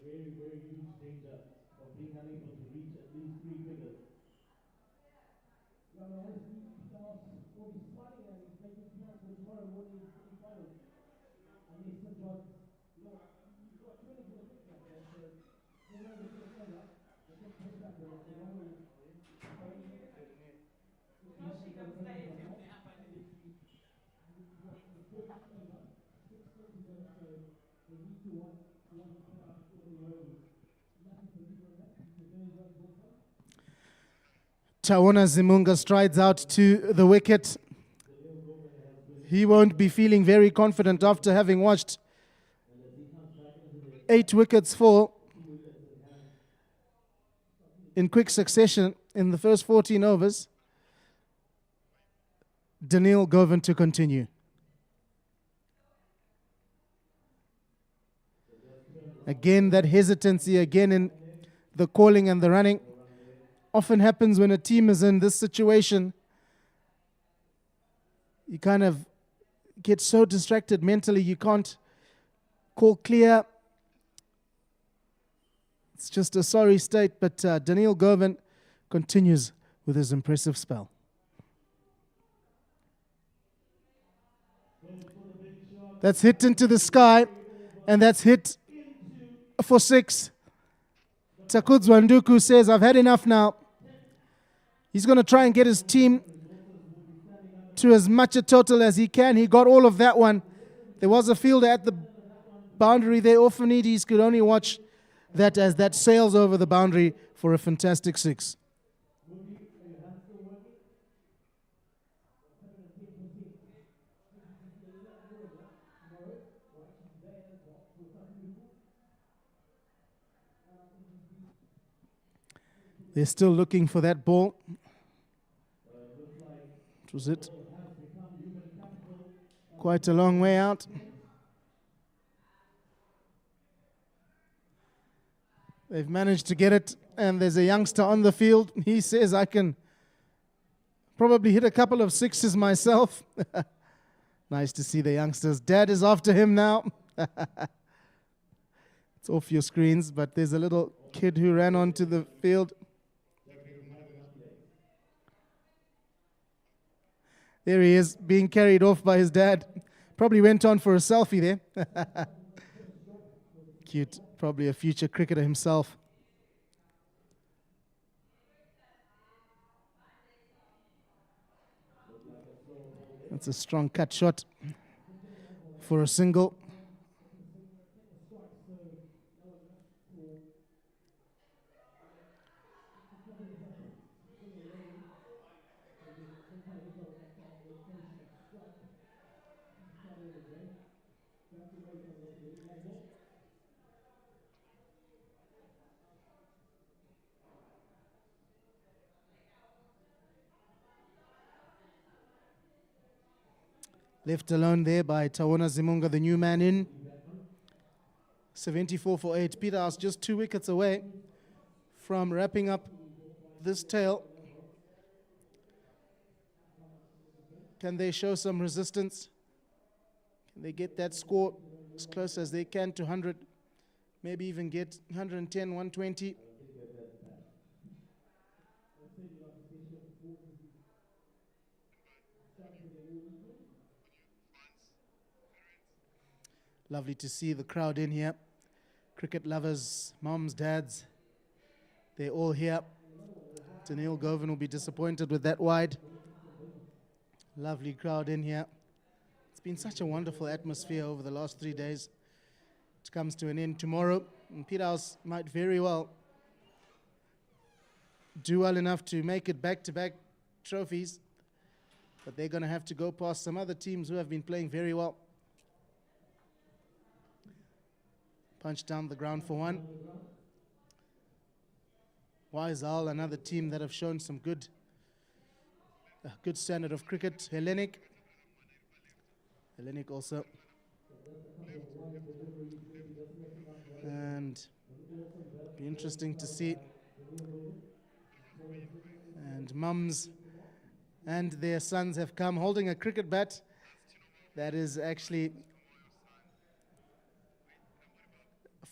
Tawana Zimunga strides out to the wicket. He won't be feeling very confident after having watched 8 wickets fall in quick succession in the first 14 overs. Daniil Govind to continue. Again, that hesitancy again in the calling and the running often happens when a team is in this situation. You kind of get so distracted mentally you can't call clear. It's just a sorry state, but Daniel Govan continues with his impressive spell. That's hit into the sky, and that's hit for 6. Takudzwa Nduku says, I've had enough now. He's going to try and get his team to as much a total as he can. He got all of that one. There was a fielder at the boundary there. Orphanides could only watch that as that sails over the boundary for a fantastic 6. They're still looking for that ball. What was it? Quite a long way out. They've managed to get it, and there's a youngster on the field. He says, I can probably hit a couple of 6s myself. Nice to see the youngsters. Dad is after him now. It's off your screens, but there's a little kid who ran onto the field. There he is, being carried off by his dad. Probably went on for a selfie there. Cute. Probably a future cricketer himself. That's a strong cut shot for a single. Left alone there by Tawona Zimunga, the new man in. 74 for 8. Peterhouse just 2 wickets away from wrapping up this tail. Can they show some resistance? Can they get that score as close as they can to 100? Maybe even get 110, 120? Lovely to see the crowd in here. Cricket lovers, moms, dads, they're all here. Daniel Govan will be disappointed with that wide. Lovely crowd in here. It's been such a wonderful atmosphere over the last 3 days. It comes to an end tomorrow, and Peterhouse might very well do well enough to make it back-to-back trophies, but they're going to have to go past some other teams who have been playing very well. Punch down the ground for 1. Waisal, another team that have shown some good standard of cricket. Hellenic also. And be interesting to see. And mums and their sons have come holding a cricket bat that is actually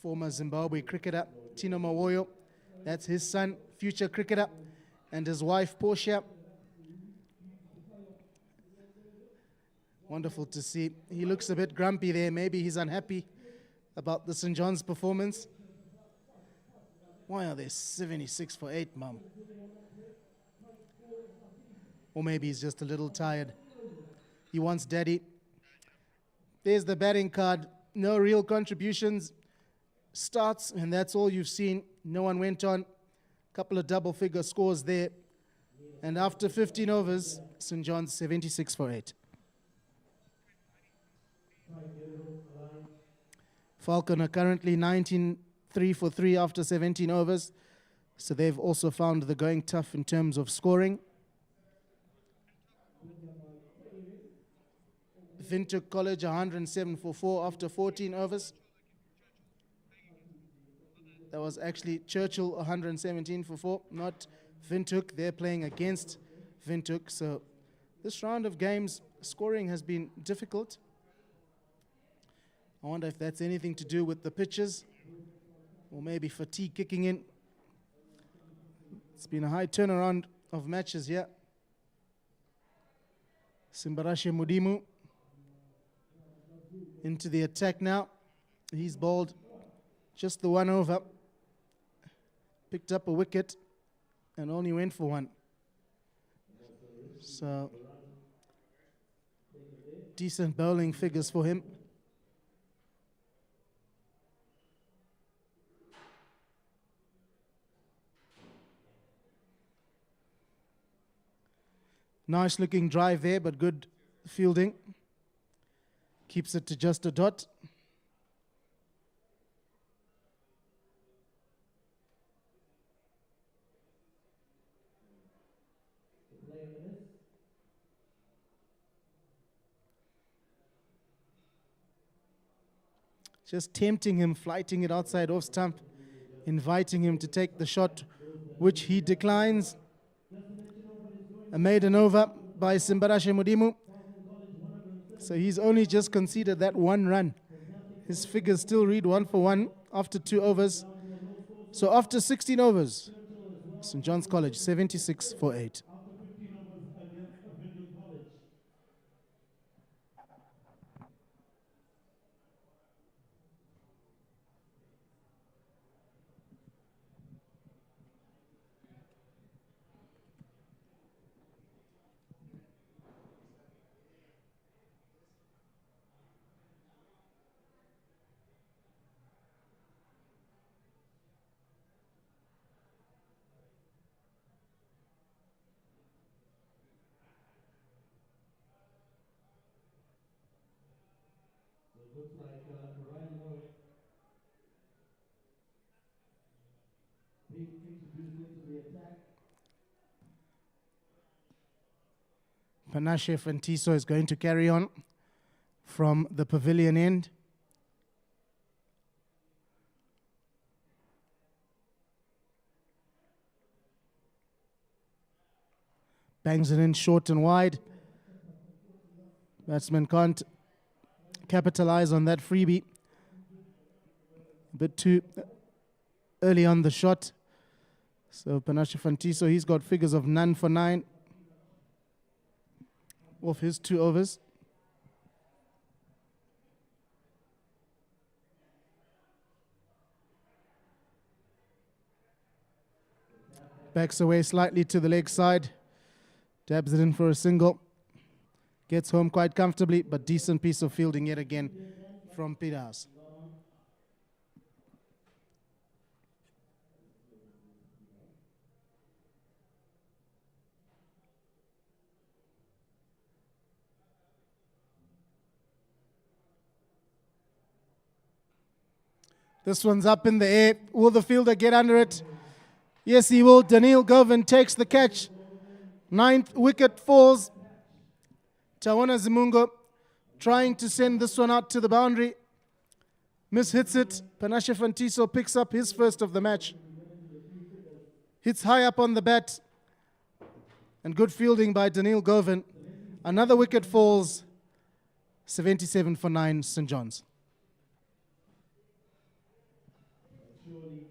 former Zimbabwe cricketer, Tino Mawoyo. That's his son, future cricketer, and his wife, Portia. Wonderful to see. He looks a bit grumpy there. Maybe he's unhappy about the St. John's performance. Why are they 76 for 8, Mum? Or maybe he's just a little tired. He wants daddy. There's the batting card. No real contributions. Starts, and that's all you've seen. No one went on. A couple of double-figure scores there. And after 15 overs, St. John's 76 for 8. Falcon are currently 19-3 for 3 after 17 overs. So they've also found the going tough in terms of scoring. Windhoek College 107 for 4 after 14 overs. That was actually Churchill 117 for 4, not Windhoek. They're playing against Windhoek. So this round of games, scoring has been difficult. I wonder if that's anything to do with the pitches or maybe fatigue kicking in. It's been a high turnaround of matches here. Simbarashe Mudimu into the attack now. He's bowled just the one over. Picked up a wicket and only went for one. So decent bowling figures for him. Nice looking drive there, but good fielding. Keeps it to just a dot. Just tempting him, flighting it outside off stump, inviting him to take the shot, which he declines. A maiden over by Simbarashe Mudimu. So he's only just conceded that one run. His figures still read 1 for 1 after 2 overs. So after 16 overs, St. John's College 76 for 8. Looks like right away being introduced into the attack. Panache Fantiso is going to carry on from the pavilion end. Bangs it in short and wide. Batsman can't capitalize on that freebie. A bit too early on the shot. So Panache Fantiso, he's got figures of none for 9 off his 2 overs. Backs away slightly to the leg side. Dabs it in for a single. Gets home quite comfortably, but decent piece of fielding yet again from Peterhouse. This one's up in the air. Will the fielder get under it? Yes, he will. Daniel Govan takes the catch. 9th wicket falls. Tawana Zimungo trying to send this one out to the boundary. Mishits it. Panache Fantiso picks up his first of the match. Hits high up on the bat. And good fielding by Daniel Govan. Another wicket falls. 77 for 9, St. John's. Surely,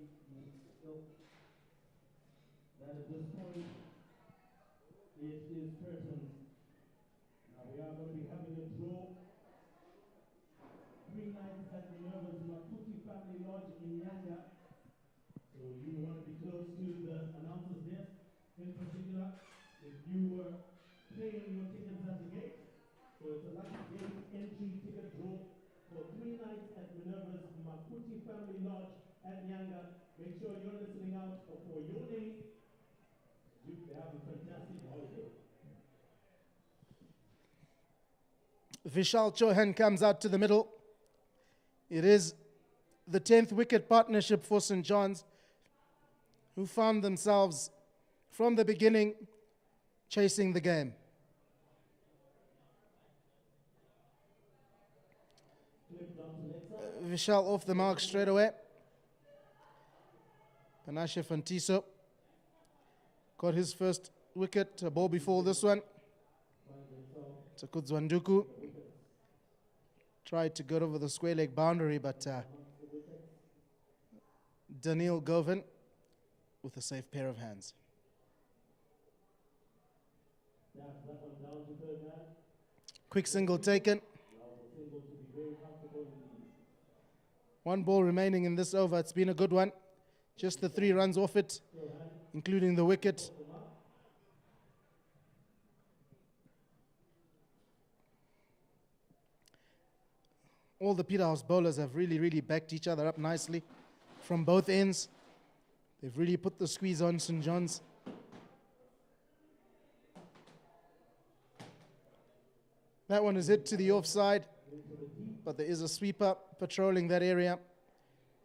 that at this point, it is curtains. Now we are going to be having a draw. 3 nights at Minerva's Makuti Family Lodge in Nyanga. So you want to be close to the announcer's desk. In particular, if you were paying your tickets at the gate, so it's a lucky gate entry ticket draw for 3 nights at Minerva's Makuti Family Lodge at Nyanga. Make sure you're listening out for your name. You have a fantastic holiday. Vishal Chauhan comes out to the middle. It is the 10th wicket partnership for St. John's, who found themselves from the beginning chasing the game. Vishal off the mark straight away. Panashe Fantiso got his first wicket, a ball before this one. Takudzwanduku tried to get over the square leg boundary, but Daniel Govan with a safe pair of hands. Quick single taken. One ball remaining in this over. It's been a good one. Just the 3 runs off it, including the wicket. All the Peterhouse bowlers have really backed each other up nicely from both ends. They've really put the squeeze on St. John's. That one is hit to the offside, but there is a sweeper patrolling that area.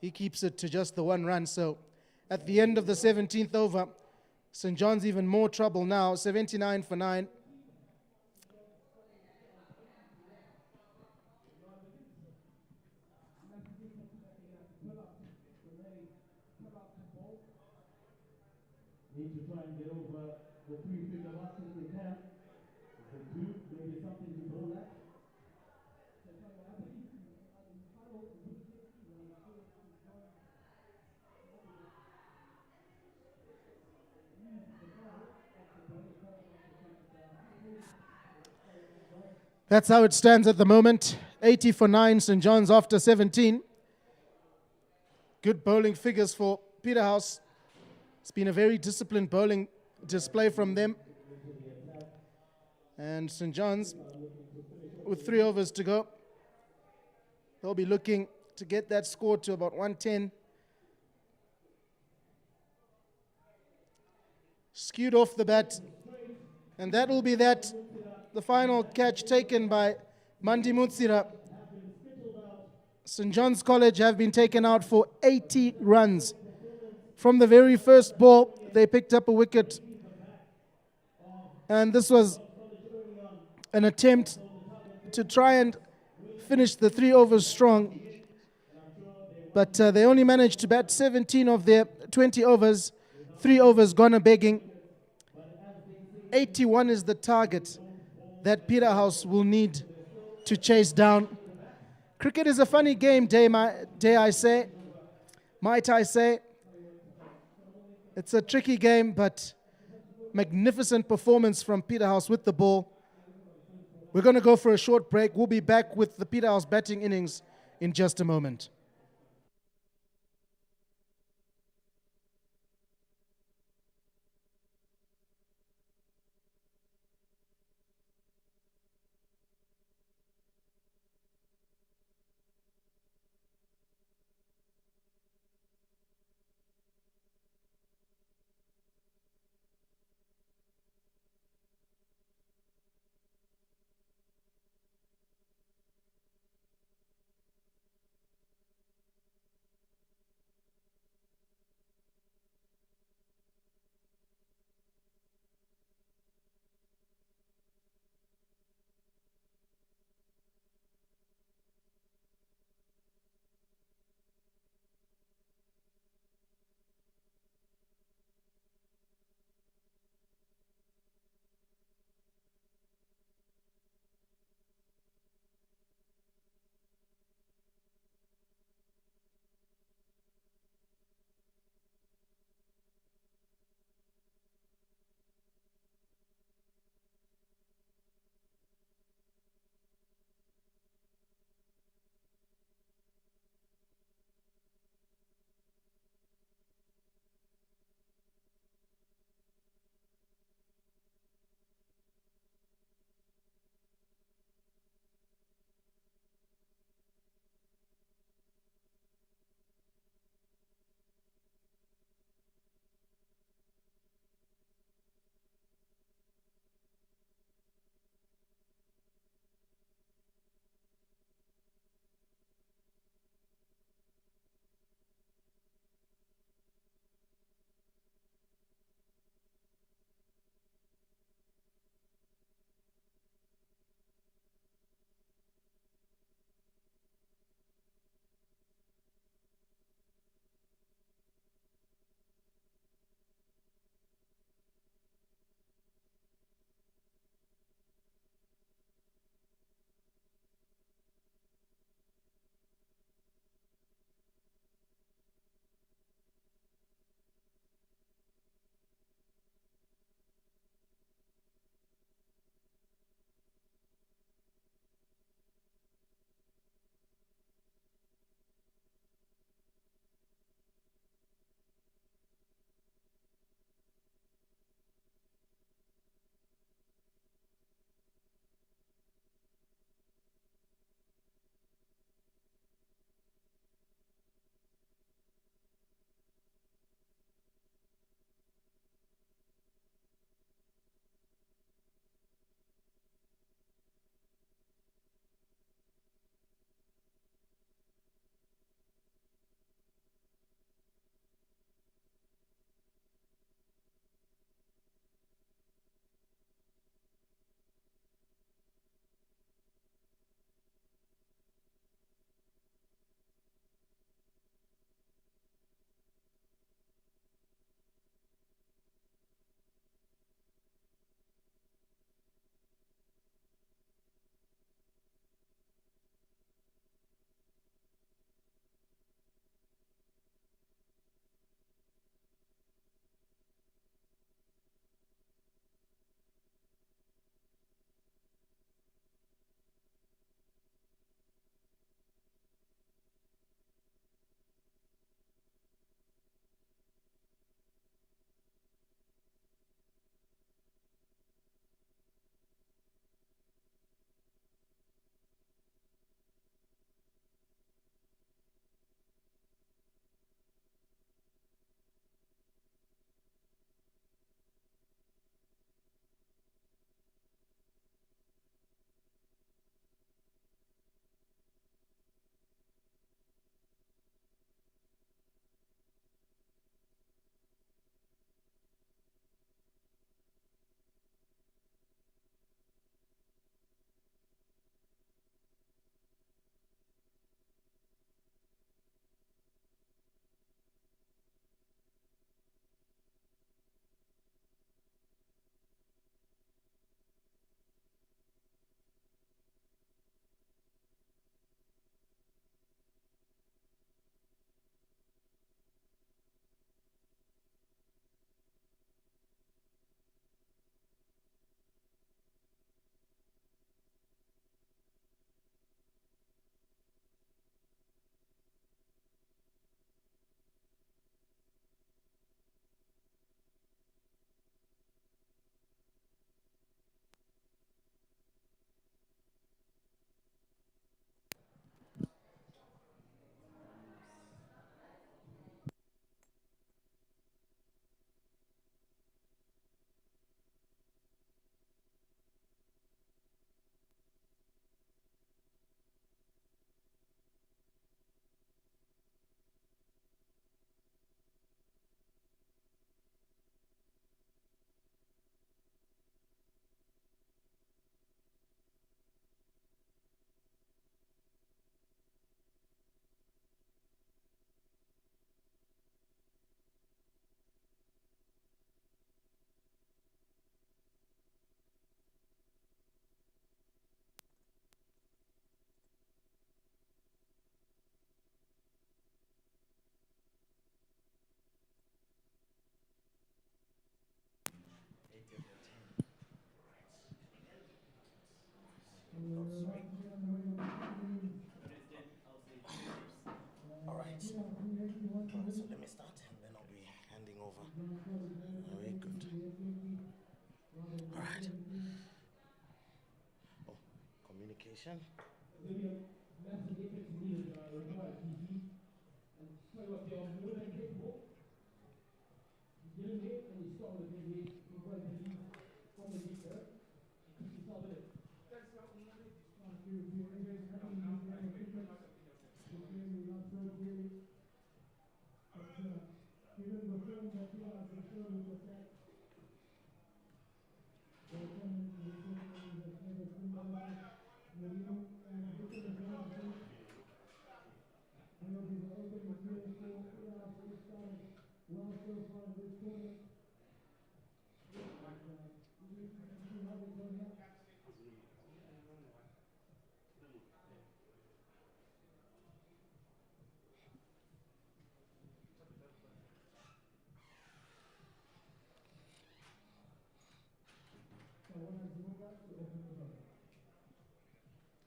He keeps it to just the 1 run. So at the end of the 17th over, St. John's even more trouble now, 79 for 9. Need to try and get over the 3-finger mark if they can. If they do, maybe something to bowl at. That's how it stands at the moment. 80 for 9, St. John's after 17. Good bowling figures for Peterhouse. It's been a very disciplined bowling display from them. And St. John's, with 3 overs to go, they'll be looking to get that score to about 110. Skewed off the bat. And that will be that. The final catch taken by Mandi Mutsira. St. John's College have been taken out for 80 runs. From the very first ball, they picked up a wicket. And this was an attempt to try and finish the 3 overs strong. But they only managed to bat 17 of their 20 overs. 3 overs gone a-begging. 81 is the target that Peterhouse will need to chase down. Cricket is a funny game, might I say. It's a tricky game, but magnificent performance from Peterhouse with the ball. We're going to go for a short break. We'll be back with the Peterhouse batting innings in just a moment. action. There'll be a massive effort needed required, TC. And tell you what, you're more than capable. You get in there and you start with it. You want to lead from the get-go. Keep yourself in it. Given the form that you guys have shown with the fact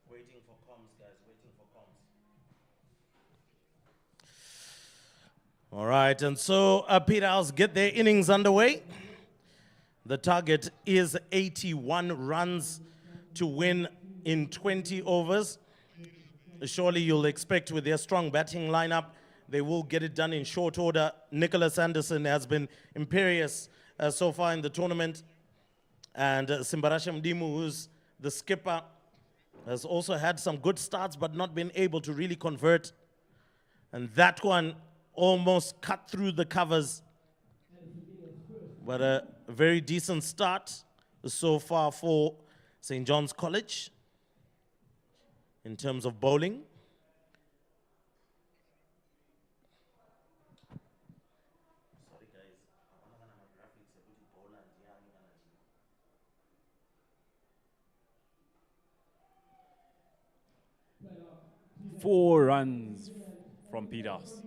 Waiting for comms, guys. Waiting for comms. All right, and so Peterhouse get their innings underway. The target is 81 runs to win in 20 overs. Surely you'll expect with their strong batting lineup, they will get it done in short order. Nicholas Anderson has been imperious so far in the tournament. And Simbarasha Mdimu, who's the skipper, has also had some good starts but not been able to really convert. And that one almost cut through the covers. But a very decent start so far for St. John's College in terms of bowling. Sorry guys, 4 runs from Peterhouse.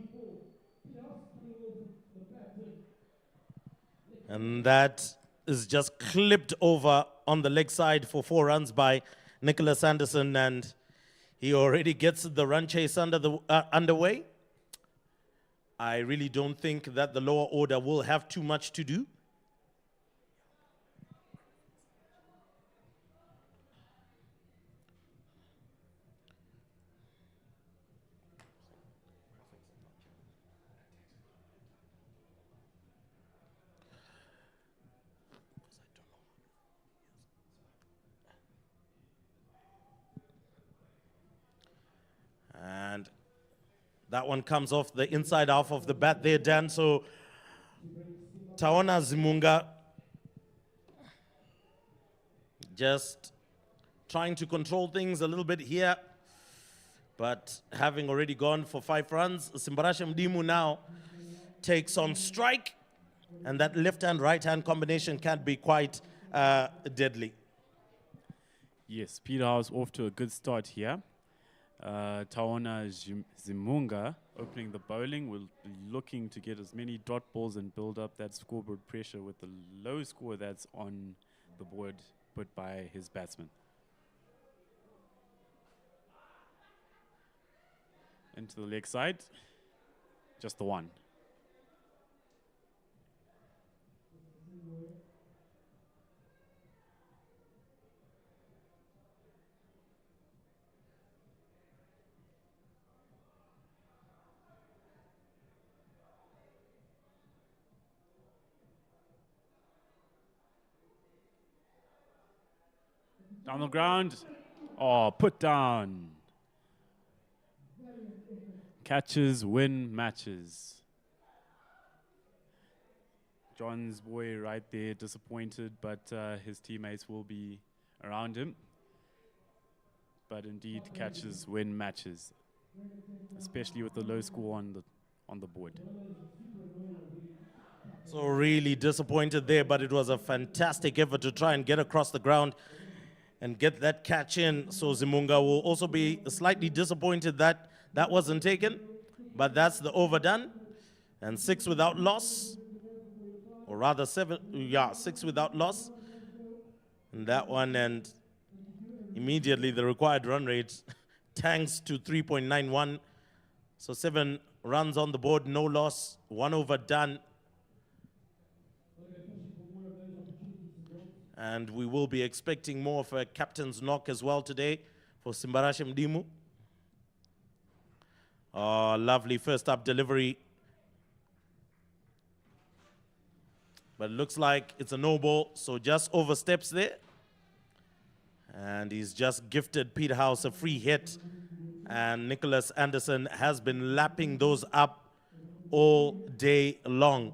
And that is just clipped over on the leg side for 4 runs by Nicholas Anderson, and he already gets the run chase underway. I really don't think that the lower order will have too much to do. And that one comes off the inside half of the bat there, Dan. So Taona Zimunga just trying to control things a little bit here, but having already gone for 5 runs, Simbarasha Mdimu now takes on strike, and that left-hand, right-hand combination can be quite deadly. Yes, Peterhouse off to a good start here. Taona Zimunga opening the bowling, will be looking to get as many dot balls and build up that scoreboard pressure with the low score that's on the board put by his batsman. Into the leg side, just the one. Down the ground. Oh, put down. Catches win matches. John's boy right there, disappointed, but his teammates will be around him. But indeed, catches win matches, especially with the low score on the board. So really disappointed there, but it was a fantastic effort to try and get across the ground and get that catch in. So Zimunga will also be slightly disappointed that that wasn't taken, but that's the overdone. And 6 without loss, or rather 7, yeah, 6 without loss. And that one, and immediately the required run rate tanks to 3.91. So 7 runs on the board, no loss, 1 overdone. And we will be expecting more of a captain's knock as well today for Simbarashe Mdimu. Oh, lovely first up delivery. But it looks like it's a no ball, so just oversteps there. And he's just gifted Peterhouse a free hit. And Nicholas Anderson has been lapping those up all day long,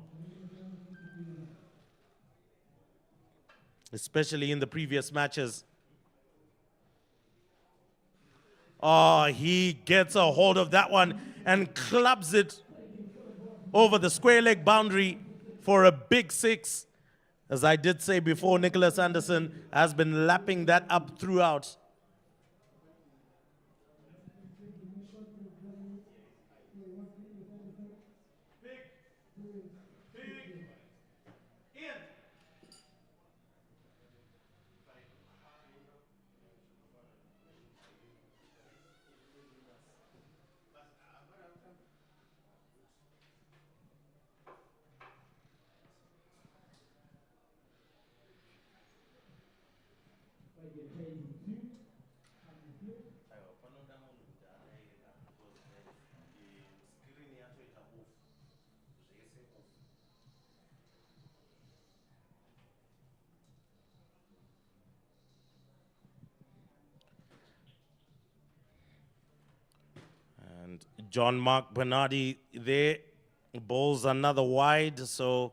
especially in the previous matches. Oh, he gets a hold of that one and clubs it over the square leg boundary for a big six. As I did say before, Nicholas Anderson has been lapping that up throughout. And John Mark Bernardi there bowls another wide, so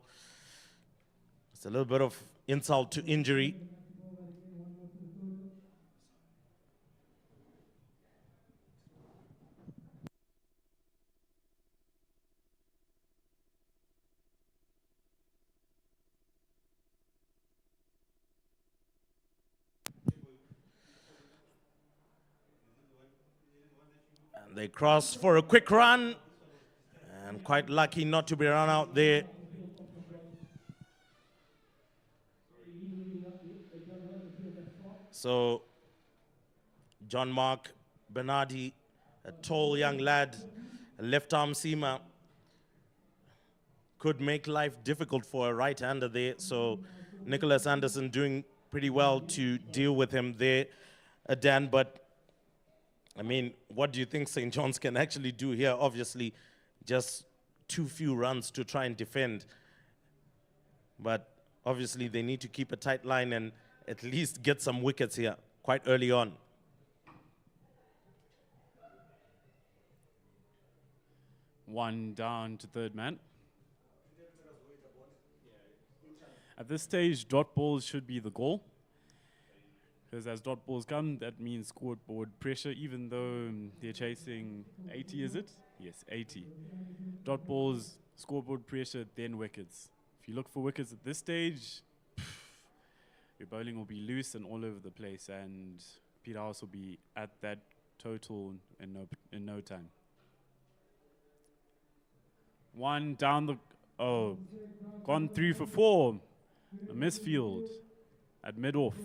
it's a little bit of insult to injury. And they cross for a quick run, and quite lucky not to be run out there. So John Mark Bernardi, a tall young lad, a left arm seamer, could make life difficult for a right-hander there. So Nicholas Anderson doing pretty well to deal with him there, Dan. But I mean, what do you think St. John's can actually do here? Obviously, just too few runs to try and defend. But obviously, they need to keep a tight line and at least get some wickets here quite early on. One down to third man. At this stage, dot balls should be the goal. Because as dot balls come, that means scoreboard pressure, even though they're chasing 80, is it? Yes, 80. Dot balls, scoreboard pressure, then wickets. If you look for wickets at this stage, your bowling will be loose and all over the place, and Peterhouse will be at that total in no time. One down the, gone 3 for 4. A misfield at mid-off.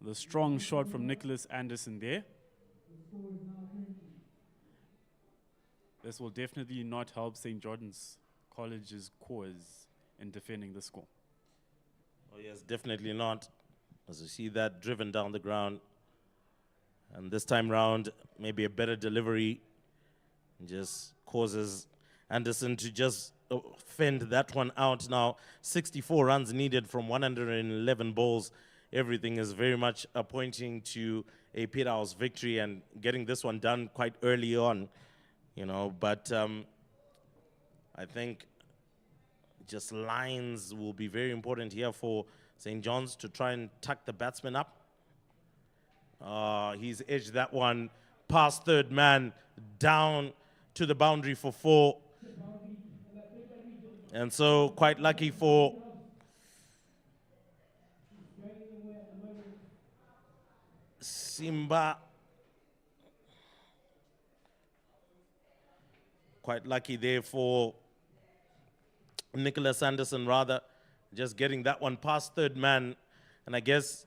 The strong shot from Nicholas Anderson there. This will definitely not help St. John's College's cause in defending the score. Oh yes, definitely not. As you see that driven down the ground. And this time round, maybe a better delivery just causes Anderson to just fend that one out. Now 64 runs needed from 111 balls. Everything is very much pointing to a Peterhouse victory and getting this one done quite early on, you know. But I think just lines will be very important here for St. John's to try and tuck the batsman up. He's edged that one past third man down to the boundary for 4. And so quite lucky for Simba. Quite lucky there for Nicholas Anderson, rather, just getting that one past third man. And I guess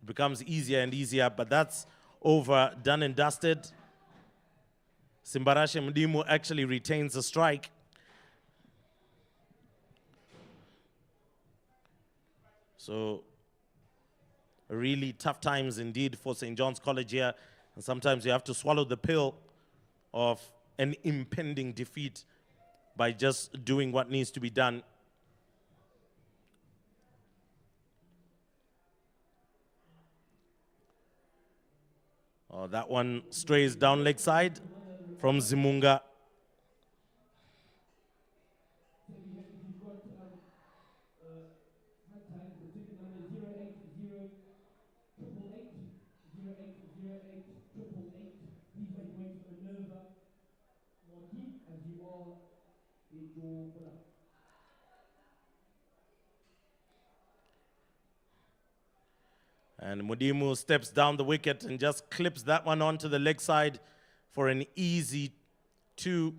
it becomes easier and easier, but that's over, done and dusted. Simbarashe Mdimu actually retains the strike. So really tough times indeed for St. John's College here. And sometimes you have to swallow the pill of an impending defeat by just doing what needs to be done. Oh, that one strays down leg side from Zimunga. And Mudimu steps down the wicket and just clips that one onto the leg side for an easy 2,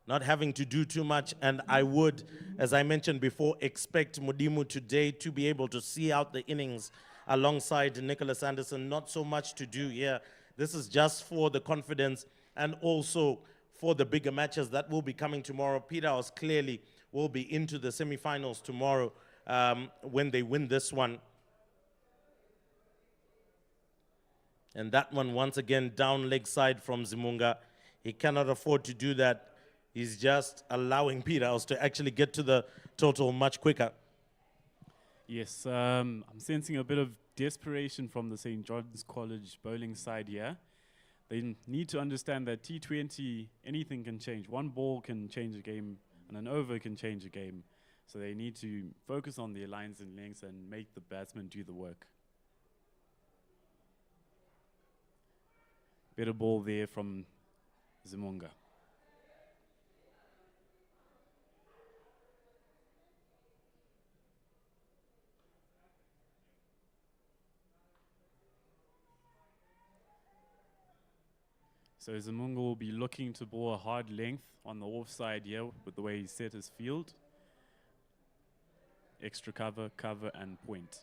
not having to do too much. And I would, as I mentioned before, expect Mudimu today to be able to see out the innings alongside Nicholas Anderson. Not so much to do here. This is just for the confidence and also for the bigger matches that will be coming tomorrow. Peterhouse clearly will be into the semi-finals tomorrow when they win this one. And that one, once again, down leg side from Zimunga. He cannot afford to do that. He's just allowing Peterhouse to actually get to the total much quicker. Yes, I'm sensing a bit of desperation from the St. John's College bowling side here. They need to understand that T20, anything can change. One ball can change a game, and an over can change a game. So they need to focus on their lines and lengths and make the batsman do the work. Better ball there from Zimunga. So Zimunga will be looking to bowl a hard length on the offside here with the way he set his field. Extra cover, cover, and point.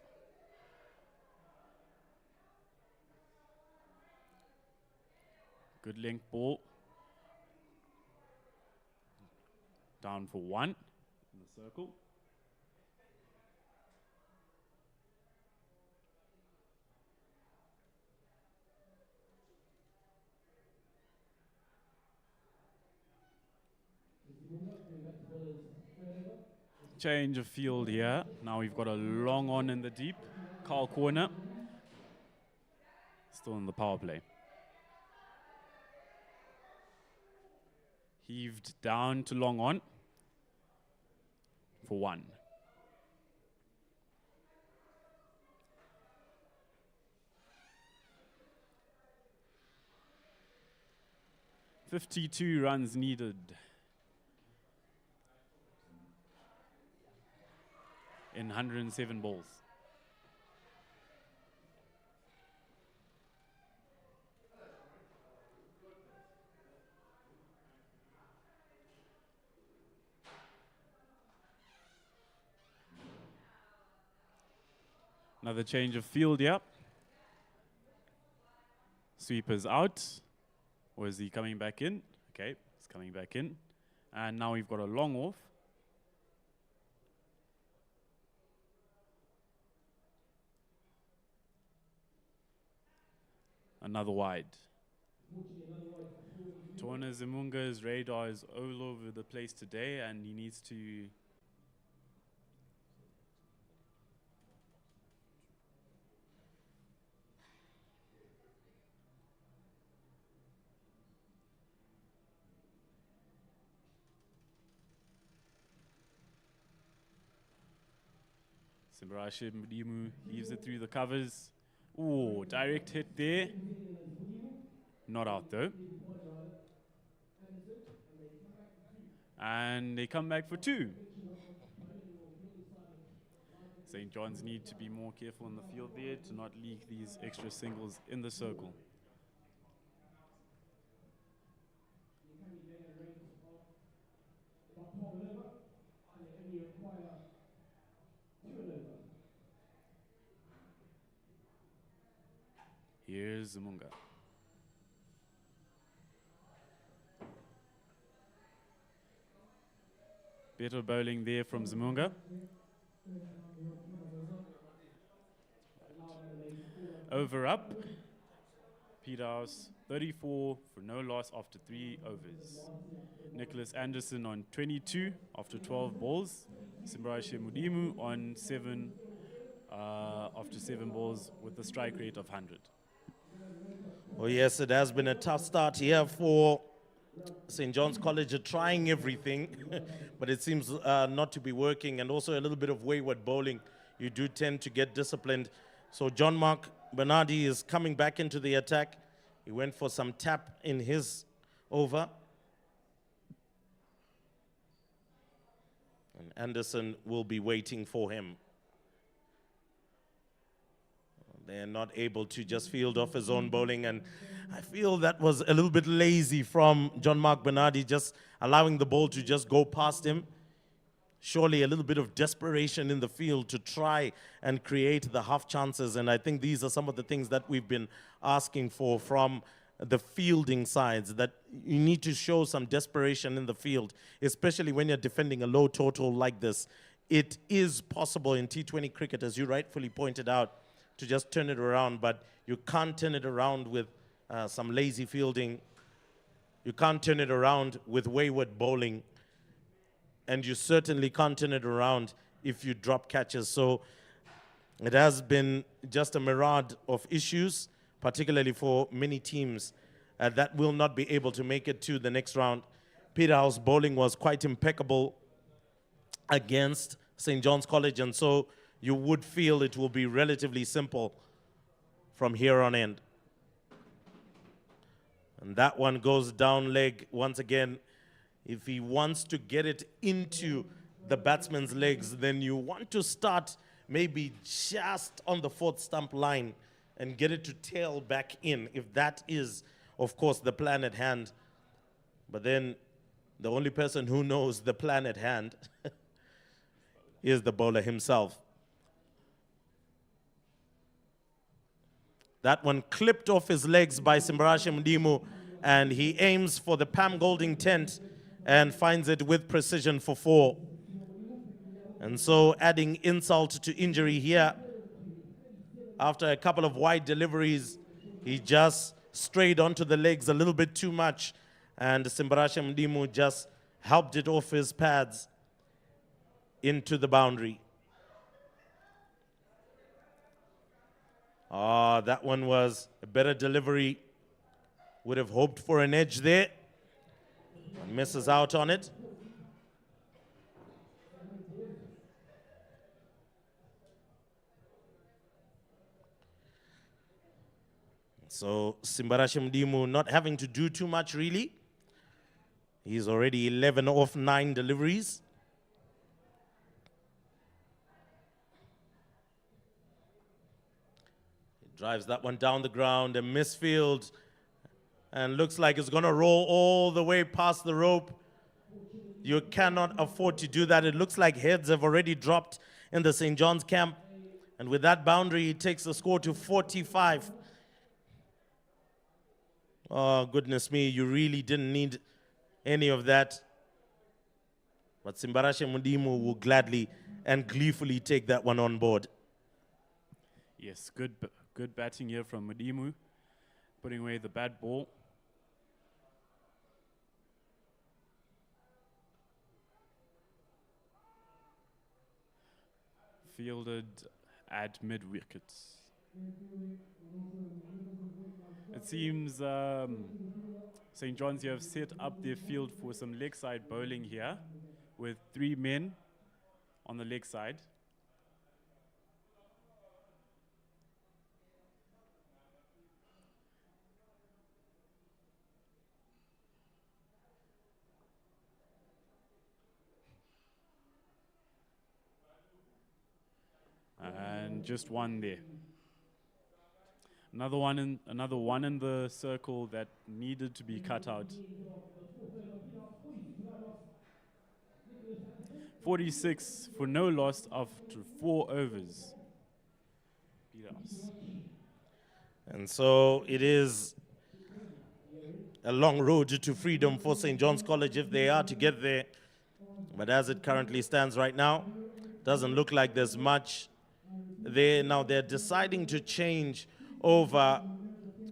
Good length ball. Down for 1 in the circle. Change of field here. Now we've got a long on in the deep. Carl corner. Still in the power play. Heaved down to long on for 1. "52 runs needed in 107 balls. Another change of field here. Sweeper's out. Or is he coming back in? Okay, he's coming back in. And now we've got a long off. Another wide. Tawana Zimunga's radar is all over the place today, and he needs to Simbarashe Mudimu leaves it through the covers. Ooh, direct hit there. Not out though. And they come back for 2. St. John's need to be more careful in the field there to not leak these extra singles in the circle. Here's Zimunga. Better bowling there from Zimunga. over up. Peterhouse 34 for no loss after 3 overs. Nicholas Anderson on 22 after 12 balls. Simbarashe Mudimu on 7 after 7 balls with a strike rate of 100. Oh yes, it has been a tough start here for St. John's College. Trying everything, but it seems not to be working, and also a little bit of wayward bowling. You do tend to get disciplined. So John Mark Bernardi is coming back into the attack. He went for some tap in his over. And Anderson will be waiting for him. They're not able to just field off his own bowling, and I feel that was a little bit lazy from John Mark Bernardi, just allowing the ball to just go past him. Surely a little bit of desperation in the field to try and create the half chances, and I think these are some of the things that we've been asking for from the fielding sides, that you need to show some desperation in the field, especially when you're defending a low total like this. It is possible in T20 cricket, as you rightfully pointed out, to just turn it around, but you can't turn it around with some lazy fielding. You can't turn it around with wayward bowling, and you certainly can't turn it around if you drop catches. So it has been just a myriad of issues, particularly for many teams that will not be able to make it to the next round. Peterhouse bowling was quite impeccable against St. John's College, and so you would feel it will be relatively simple from here on end. And that one goes down leg once again. If he wants to get it into the batsman's legs, then you want to start maybe just on the 4th stump line and get it to tail back in, if that is, of course, the plan at hand. But then the only person who knows the plan at hand is the bowler himself. That one clipped off his legs by Simbarashe Mudimu, and he aims for the Pam Golding tent and finds it with precision for 4. And so adding insult to injury here. After a couple of wide deliveries, he just strayed onto the legs a little bit too much, and Simbarashe Mudimu just helped it off his pads into the boundary. That one was a better delivery. Would have hoped for an edge there. And misses out on it. So Simbarashe Mudimu not having to do too much really. He's already 11 off 9 deliveries. Drives that one down the ground, a misfield, and looks like it's going to roll all the way past the rope. You cannot afford to do that. It looks like heads have already dropped in the St. John's camp. And with that boundary, he takes the score to 45. Oh, goodness me, you really didn't need any of that. But Simbarashe Mudimu will gladly and gleefully take that one on board. Yes, good batting here from Mudimu, putting away the bad ball. Fielded at mid-wickets. It seems St. John's here have set up their field for some leg side bowling here with 3 men on the leg side. And just one there. Another one in the circle that needed to be cut out. 46 for no loss after 4 overs. Peterhouse. And so it is a long road to freedom for St. John's College if they are to get there. But as it currently stands right now, doesn't look like there's much there. Now they're deciding to change over,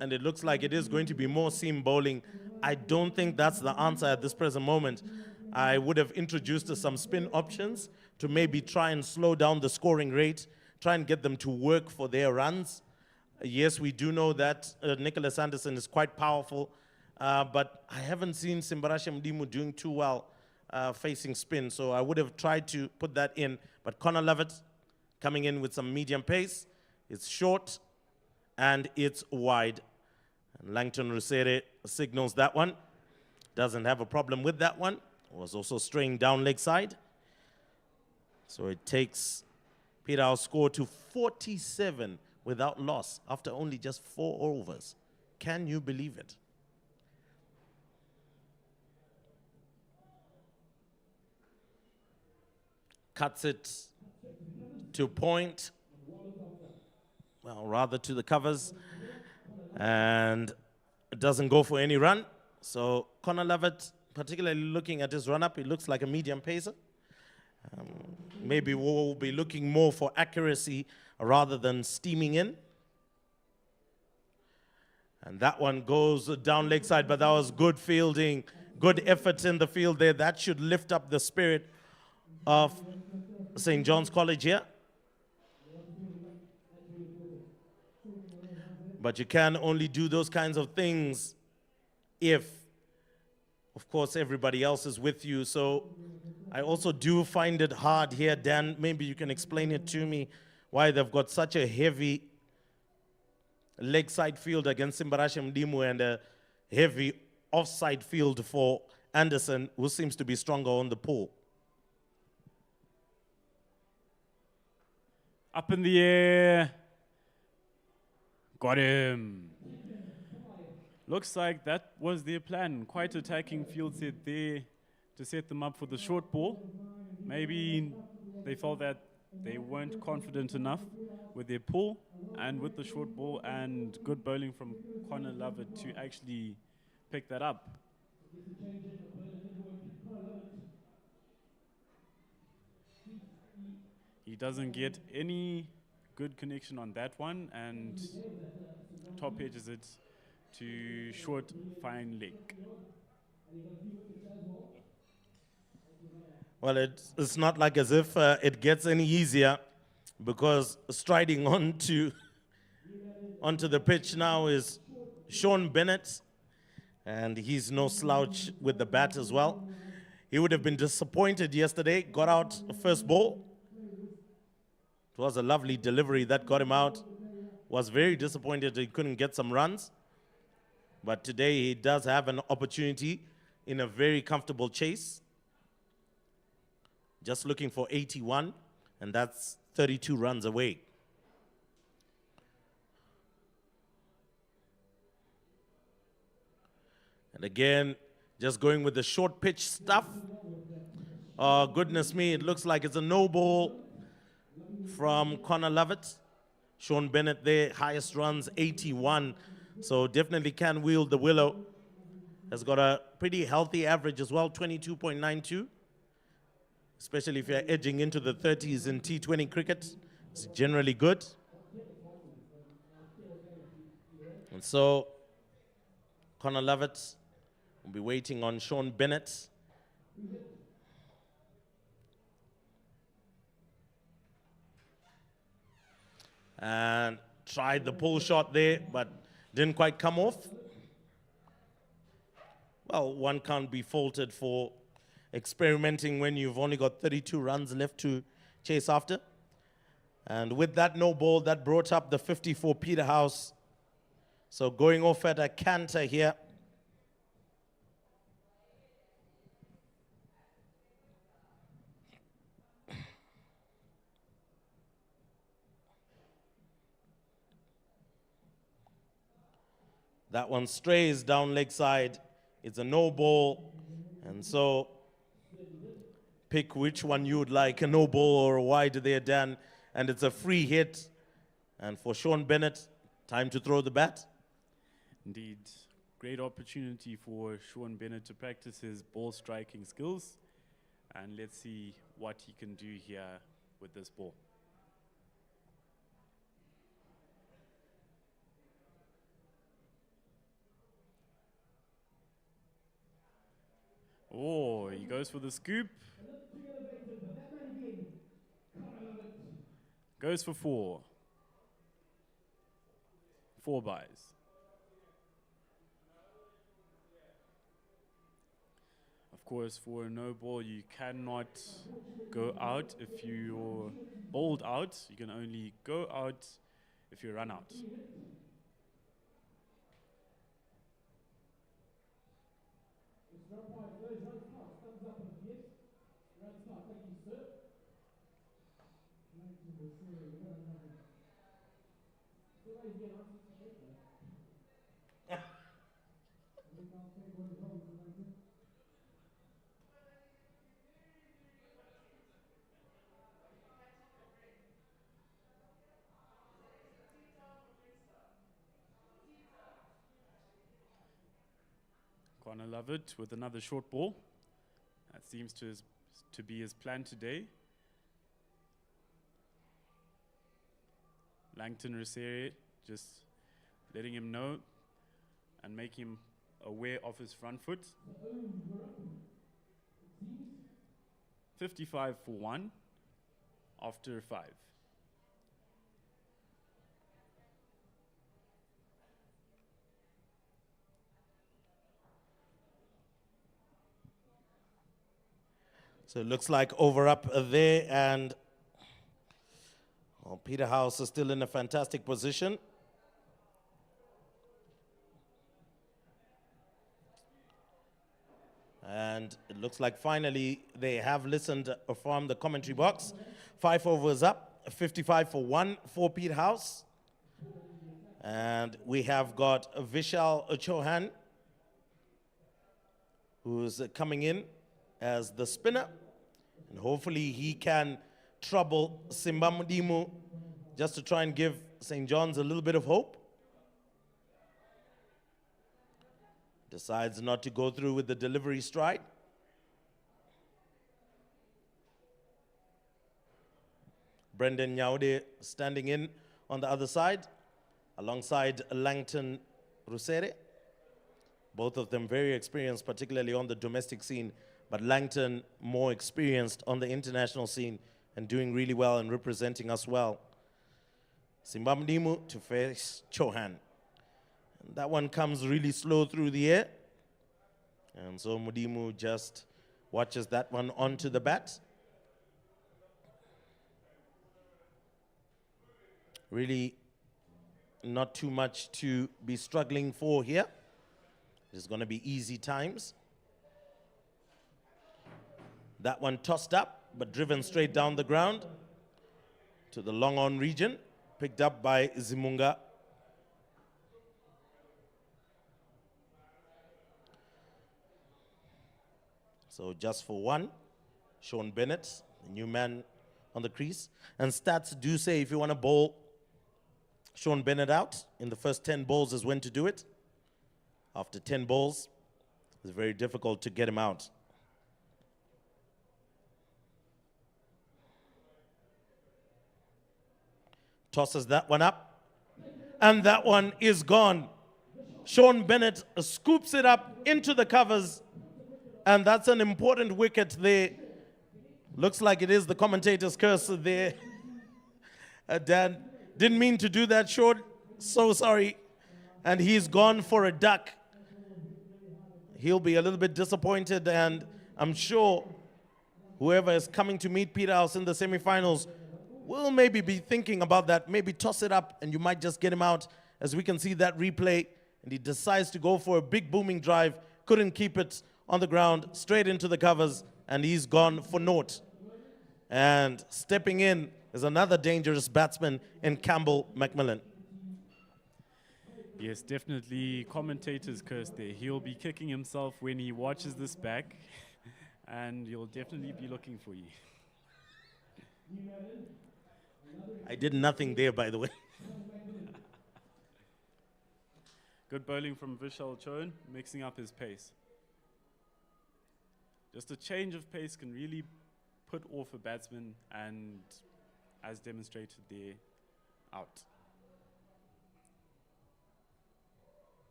and it looks like it is going to be more seam bowling. I don't think that's the answer at this present moment. I would have introduced some spin options to maybe try and slow down the scoring rate, try and get them to work for their runs. Yes, we do know that Nicholas Anderson is quite powerful, but I haven't seen Simbarashe Mdimu doing too well facing spin, so I would have tried to put that in. But Connor Lovett coming in with some medium pace. It's short and it's wide. And Langton Rusere signals that one. Doesn't have a problem with that one. Was also straying down leg side. So it takes Peterhouse score to 47 without loss after only just 4 overs. Can you believe it? Cuts it to point, well, rather to the covers, and it doesn't go for any run. So Connor Lovett, particularly looking at his run-up, it looks like a medium pacer. Maybe we'll be looking more for accuracy rather than steaming in. And that one goes down leg side, but that was good fielding, good effort in the field there. That should lift up the spirit of St. John's College here. But you can only do those kinds of things if, of course, everybody else is with you. So I also do find it hard here, Dan. Maybe you can explain it to me, why they've got such a heavy leg side field against Simbarashe Mdimu and a heavy offside field for Anderson, who seems to be stronger on the pull. Up in the air. Got him. Looks like that was their plan. Quite attacking field set there to set them up for the short ball. Maybe they felt that they weren't confident enough with their pull and with the short ball, and good bowling from Connor Lovett to actually pick that up. He doesn't get any good connection on that one, and top edges it to short, fine leg. Well, it's not like as if it gets any easier, because striding onto the pitch now is Sean Bennett, and he's no slouch with the bat as well. He would have been disappointed yesterday, got out first ball. It was a lovely delivery that got him out. Was very disappointed he couldn't get some runs. But today he does have an opportunity in a very comfortable chase. Just looking for 81, and that's 32 runs away. And again, just going with the short pitch stuff. Oh, goodness me, it looks like it's a no ball from Connor Lovett. Sean Bennett there, highest runs, 81. So definitely can wield the willow. Has got a pretty healthy average as well, 22.92. Especially if you're edging into the 30s in T20 cricket. It's generally good. And so Connor Lovett will be waiting on Sean Bennett. And tried the pull shot there, but didn't quite come off. Well, one can't be faulted for experimenting when you've only got 32 runs left to chase after. And with that no ball, that brought up the 50 for Peterhouse. So going off at a canter here. That one strays down leg side. It's a no ball. And so pick which one you would like, a no ball or a wide there, Dan. And it's a free hit. And for Sean Bennett, time to throw the bat. Indeed, great opportunity for Sean Bennett to practice his ball striking skills. And let's see what he can do here with this ball. Oh, he goes for the scoop. Goes for 4. 4 buys. Of course, for a no ball, you cannot go out if you're bowled out. You can only go out if you run out. Gonna love it with another short ball. That seems to be his plan today. Langton Rusere just letting him know and making him aware of his front foot. 55 for 1 after 5. So it looks like over up there, and Peterhouse is still in a fantastic position. And it looks like finally they have listened from the commentary box. 5 overs up, 55 for 1 for Peterhouse. And we have got Vishal Chauhan, who's coming in as the spinner. And hopefully he can trouble Simbamdimu just to try and give St. John's a little bit of hope. Decides not to go through with the delivery stride. Brendan Nyaude standing in on the other side alongside Langton Rusere. Both of them very experienced, particularly on the domestic scene, but Langton more experienced on the international scene and doing really well and representing us well. Simbamdimu to face Chauhan. And that one comes really slow through the air. And so Mudimu just watches that one onto the bat. Really not too much to be struggling for here. It's going to be easy times. That one tossed up, but driven straight down the ground to the long on region, picked up by Zimunga. So just for 1, Sean Bennett, the new man on the crease. And stats do say if you want to bowl Sean Bennett out, in the first 10 balls is when to do it. After 10 balls, it's very difficult to get him out. Tosses that one up, and that one is gone. Sean Bennett scoops it up into the covers, and that's an important wicket there. Looks like it is the commentator's curse there. Dan, didn't mean to do that, Sean. So sorry. And he's gone for a duck. He'll be a little bit disappointed, and I'm sure whoever is coming to meet Peterhouse in the semifinals will maybe be thinking about that. Maybe toss it up, and you might just get him out, as we can see that replay. And he decides to go for a big booming drive. Couldn't keep it on the ground, straight into the covers, and he's gone for naught. And stepping in is another dangerous batsman in Campbell McMillan. Yes, definitely commentator's curse there. He'll be kicking himself when he watches this back, and he'll definitely be looking for you. I did nothing there, by the way. Good bowling from Vishal Chauhan, mixing up his pace. Just a change of pace can really put off a batsman, and as demonstrated there, out.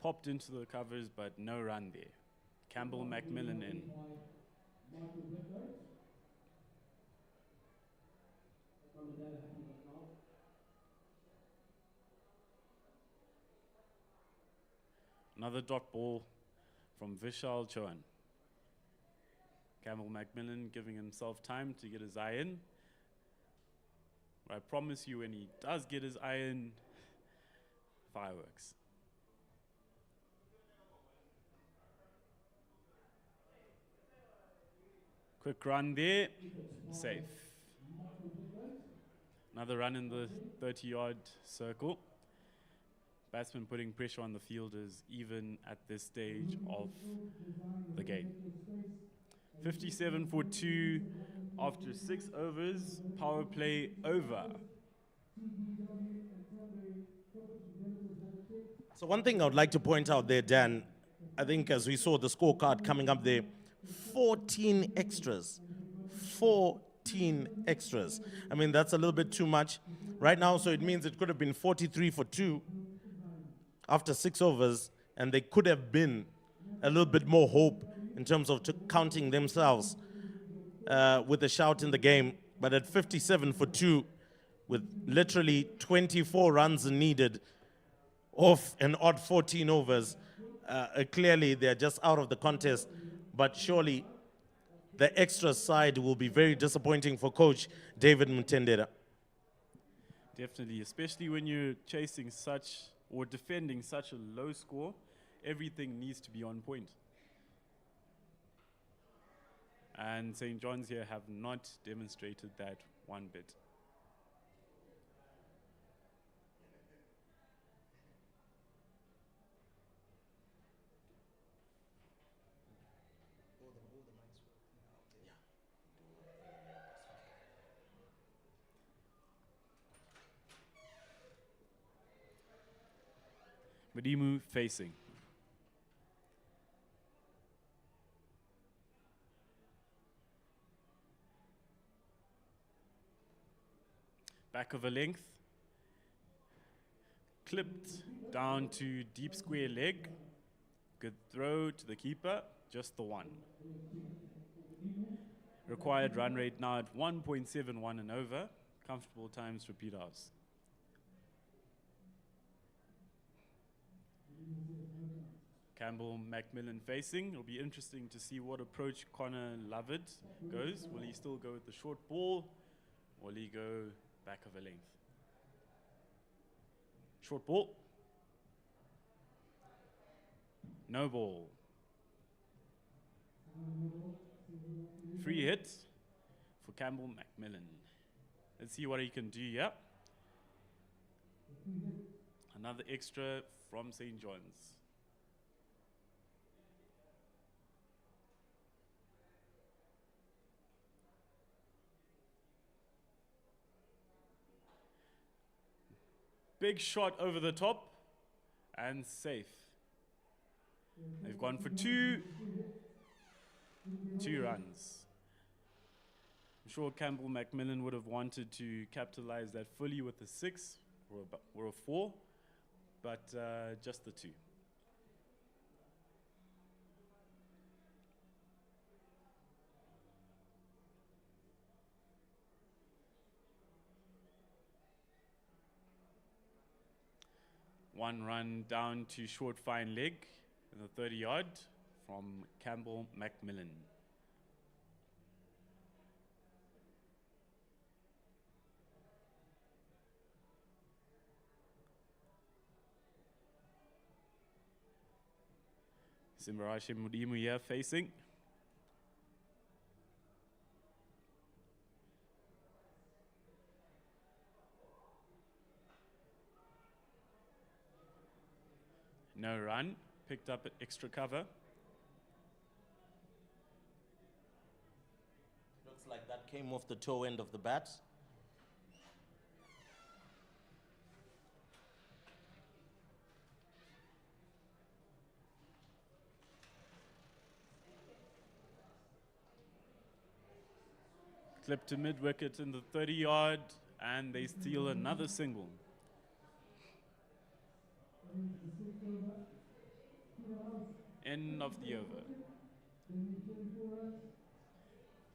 Popped into the covers, but no run there. Campbell Macmillan in. Another dot ball from Vishal Chauhan. Campbell Macmillan giving himself time to get his eye in. But I promise you, when he does get his eye in, fireworks. Quick run there, safe. Another run in the 30-yard circle. Batsman putting pressure on the fielders even at this stage of the game. 57 for 2 after 6 overs. Power play over. So one thing I would like to point out there, Dan, I think as we saw the scorecard coming up there, 14 extras. 14 extras. I mean, that's a little bit too much right now, so it means it could have been 43 for 2 after 6 overs, and they could have been a little bit more hope in terms of counting themselves with a shout in the game. But at 57 for 2, with literally 24 runs needed off an odd 14 overs, clearly they're just out of the contest. But surely the extra side will be very disappointing for coach David Mutendera. Definitely, especially when you're chasing such or defending such a low score, everything needs to be on point. And St. John's here have not demonstrated that one bit. Mudimu facing. Back of a length. Clipped down to deep square leg. Good throw to the keeper, just the one. Required run rate now at 1.71 and over. Comfortable times for Peterhouse. Campbell Macmillan facing. It'll be interesting to see what approach Connor Lovett goes. Will he still go with the short ball, or will he go back of a length? Short ball. No ball. Free hit for Campbell Macmillan. Let's see what he can do here. Another extra from St. John's. Big shot over the top and safe. They've gone for 2 runs. I'm sure Campbell Macmillan would have wanted to capitalize that fully with a 6 or a 4, but just the 2. One run down to short fine leg in the 30-yard from Campbell Macmillan. Simbarashe Mudimu here facing. No run, picked up extra cover. Looks like that came off the toe end of the bat. Clip to mid-wicket in the 30-yard, and they steal another single. End of the over.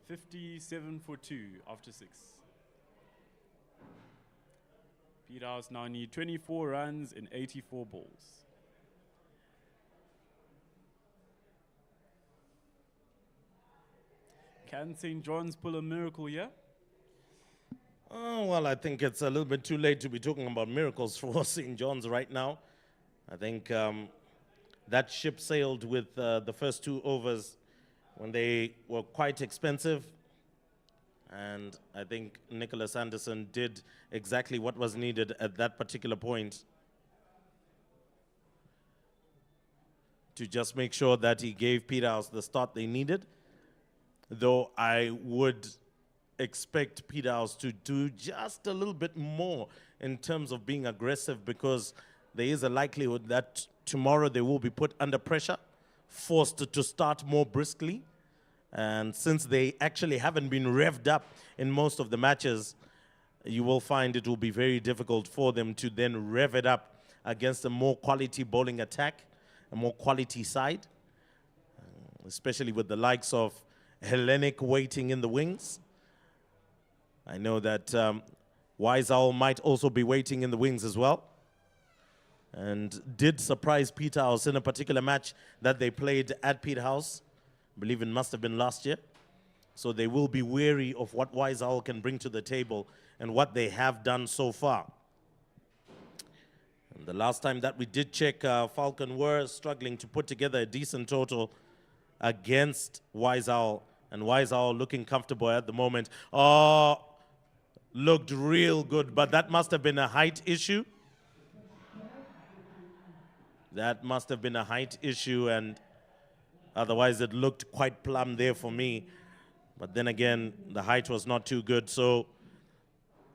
57 for 2 after 6. Peterhouse now need 24 runs in 84 balls. Can St. John's pull a miracle here? Oh, well, I think it's a little bit too late to be talking about miracles for St. John's right now. I think that ship sailed with the first 2 overs when they were quite expensive. And I think Nicholas Anderson did exactly what was needed at that particular point to just make sure that he gave Peterhouse the start they needed. Though I would expect Peterhouse to do just a little bit more in terms of being aggressive, because there is a likelihood that tomorrow they will be put under pressure, forced to start more briskly. And since they actually haven't been revved up in most of the matches, you will find it will be very difficult for them to then rev it up against a more quality bowling attack, a more quality side, especially with the likes of Hellenic waiting in the wings. I know that Wise Owl might also be waiting in the wings as well, and did surprise Peterhouse in a particular match that they played at Peterhouse. I believe it must have been last year. So they will be wary of what Wise Owl can bring to the table and what they have done so far. And the last time that we did check, Falcon were struggling to put together a decent total against Wise Owl. And Wise Owl looking comfortable at the moment. Oh, looked real good, but that must have been a height issue. That must have been a height issue, and otherwise it looked quite plumb there for me. But then again, the height was not too good. So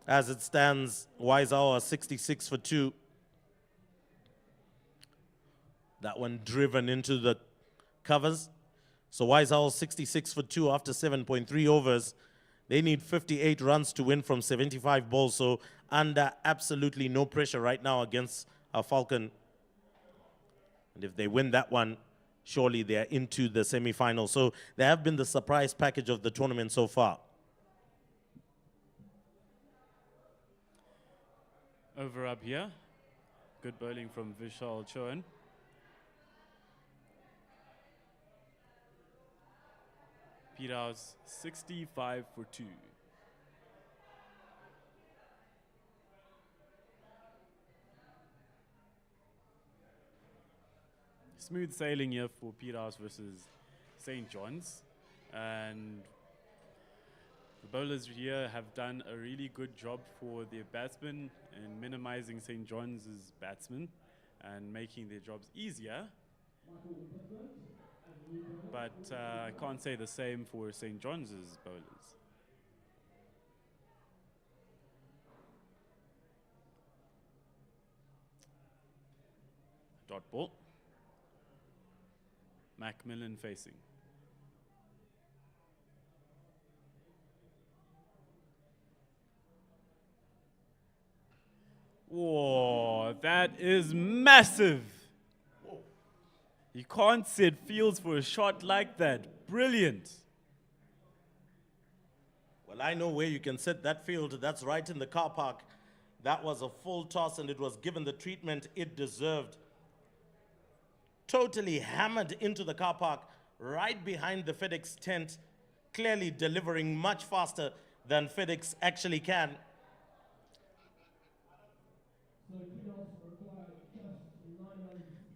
as it stands, Wise Owl are 66 for 2. That one driven into the covers. So Wise Owl 66 for 2 after 7.3 overs. They need 58 runs to win from 75 balls. So under absolutely no pressure right now against Falcon. And if they win that one, surely they're into the semi-final. So they have been the surprise package of the tournament so far. Over up here. Good bowling from Vishal Chauhan. Peterhouse 65 for 2. Smooth sailing here for Peterhouse versus St. John's, and the bowlers here have done a really good job for their batsmen in minimizing St. John's batsmen and making their jobs easier. But I can't say the same for St. John's bowlers. Dot ball. Macmillan facing. Whoa, that is massive. You can't set fields for a shot like that. Brilliant. Well, I know where you can set that field. That's right in the car park. That was a full toss, and it was given the treatment it deserved. Totally hammered into the car park, right behind the FedEx tent, clearly delivering much faster than FedEx actually can.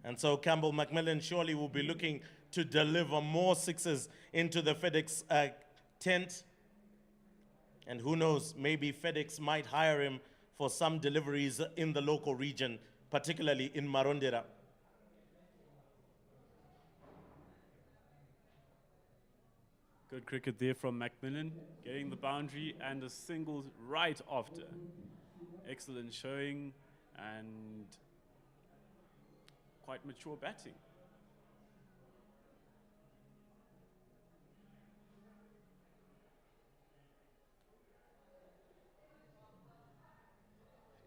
And so Campbell Macmillan surely will be looking to deliver more sixes into the FedEx tent. And who knows, maybe FedEx might hire him for some deliveries in the local region, particularly in Marondera. Good cricket there from Macmillan, getting the boundary and a single right after. Excellent showing and quite mature batting.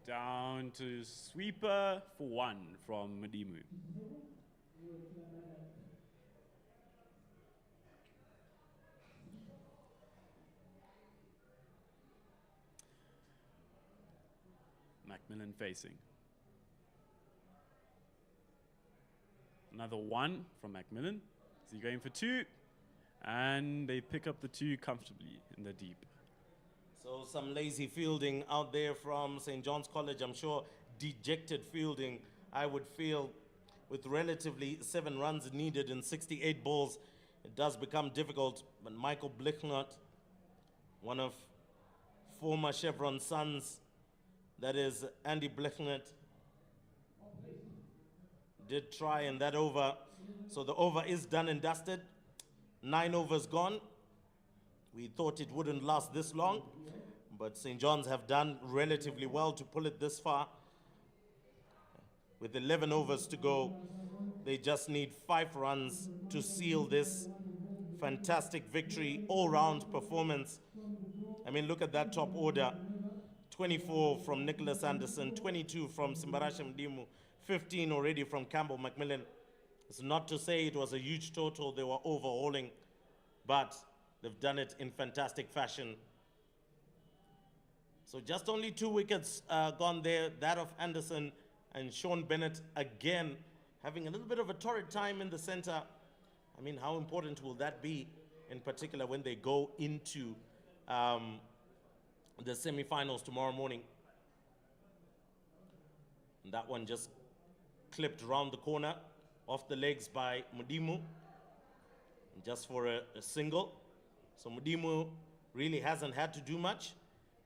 Down to sweeper for 1 from Madimu. Macmillan facing. Another 1 from Macmillan. So you're going for 2, and they pick up the 2 comfortably in the deep. So some lazy fielding out there from St. John's College. I'm sure dejected fielding, I would feel, with relatively 7 runs needed in 68 balls. It does become difficult, but Michael Blicknott, one of former Chevron sons, that is Andy Blicknott, did try in that over. So the over is done and dusted. 9 overs gone. We thought it wouldn't last this long, but St. John's have done relatively well to pull it this far. With 11 overs to go, they just need 5 runs to seal this fantastic victory, all-round performance. I mean, look at that top order. 24 from Nicholas Anderson, 22 from Simbarashe Mdimu, 15 already from Campbell Macmillan. It's not to say it was a huge total they were overhauling, but they've done it in fantastic fashion. So just only 2 wickets gone there, that of Anderson and Sean Bennett again having a little bit of a torrid time in the center. I mean, how important will that be, in particular when they go into the semi-finals tomorrow morning? And that one just clipped around the corner, off the legs by Mudimu, just for a single. So Mudimu really hasn't had to do much,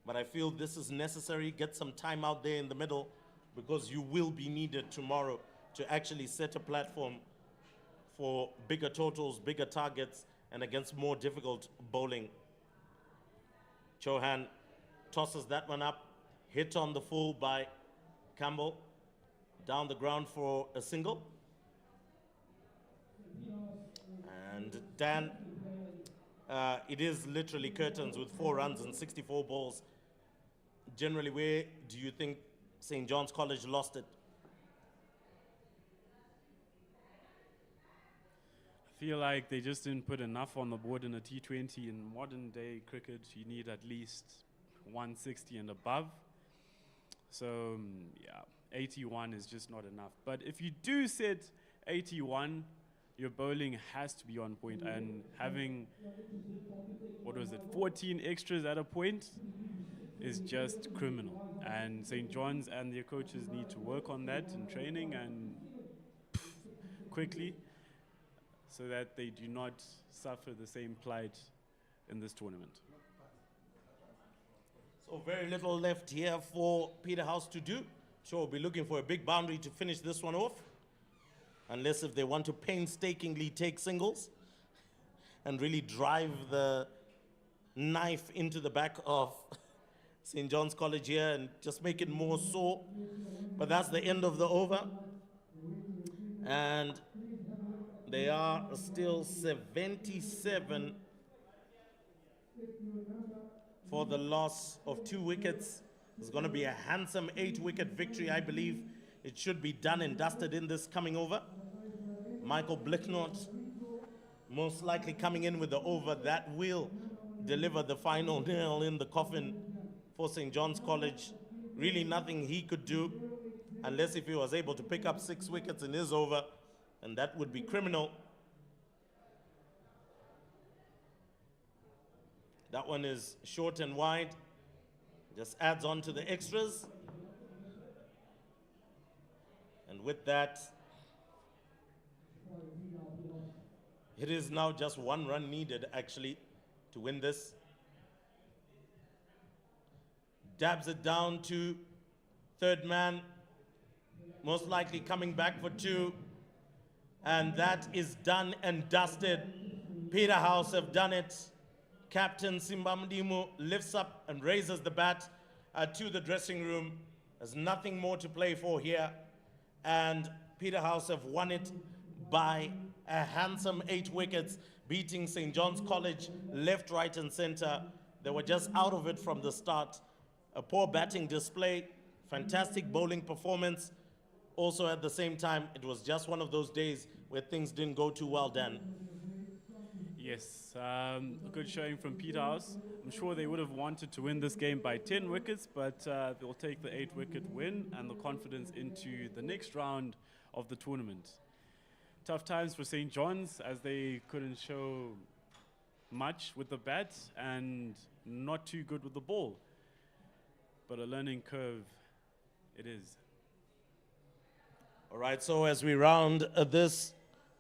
but I feel this is necessary. Get some time out there in the middle, because you will be needed tomorrow to actually set a platform for bigger totals, bigger targets, and against more difficult bowling. Chauhan tosses that one up, hit on the full by Campbell, down the ground for a single. And Dan, it is literally curtains with 4 runs and 64 balls. Generally, where do you think St. John's College lost it? I feel like they just didn't put enough on the board in a T20. In modern day cricket, you need at least 160 and above. So, yeah, 81 is just not enough. But if you do set 81, your bowling has to be on point, and having, 14 extras at a point is just criminal. And St. John's and their coaches need to work on that in training and quickly, so that they do not suffer the same plight in this tournament. So very little left here for Peterhouse to do. Sure, we'll be looking for a big boundary to finish this one off, unless if they want to painstakingly take singles and really drive the knife into the back of St. John's College here and just make it more sore. But that's the end of the over. And they are still 77 for the loss of 2 wickets. It's going to be a handsome 8-wicket victory, I believe. It should be done and dusted in this coming over. Michael Blicknott most likely coming in with the over that will deliver the final nail in the coffin for St. John's College. Really nothing he could do, unless if he was able to pick up 6 wickets in his over, and that would be criminal. That one is short and wide, just adds on to the extras. And with that, it is now just 1 run needed, actually, to win this. Dabs it down to third man, most likely coming back for 2. And that is done and dusted. Peterhouse have done it. Captain Simba Mdimu lifts up and raises the bat to the dressing room. There's nothing more to play for here. And Peterhouse have won it by a handsome 8 wickets, beating St. John's College left, right, and center. They were just out of it from the start. A poor batting display, fantastic bowling performance. Also at the same time, it was just one of those days where things didn't go too well, Dan. Yes, a good showing from Peterhouse. I'm sure they would have wanted to win this game by 10 wickets, but they'll take the 8-wicket win and the confidence into the next round of the tournament. Tough times for St. John's as they couldn't show much with the bat and not too good with the ball. But a learning curve it is. All right, so as we round this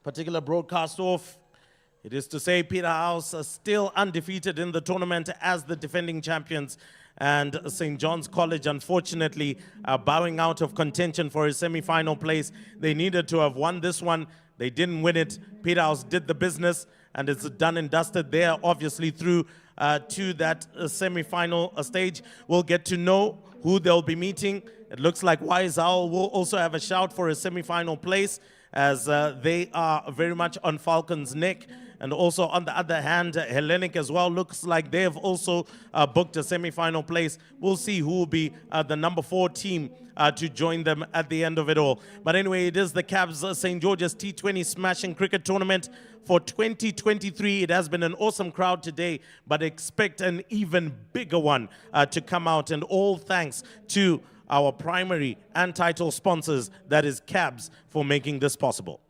particular broadcast off, it is to say Peterhouse are still undefeated in the tournament as the defending champions, and St. John's College, unfortunately, are bowing out of contention for a semi-final place. They needed to have won this one. They didn't win it. Peterhouse did the business, and it's done and dusted. They are obviously through to that semi-final stage. We'll get to know who they'll be meeting. It looks like Wise Owl will also have a shout for a semi-final place, as they are very much on Falcon's neck. And also, on the other hand, Hellenic as well looks like they have also booked a semi-final place. We'll see who will be the number 4 team to join them at the end of it all. But anyway, it is the Cavs St. George's T20 Smashing Cricket Tournament for 2023. It has been an awesome crowd today, but expect an even bigger one to come out. And all thanks to our primary and title sponsors, that is Cabs, for making this possible.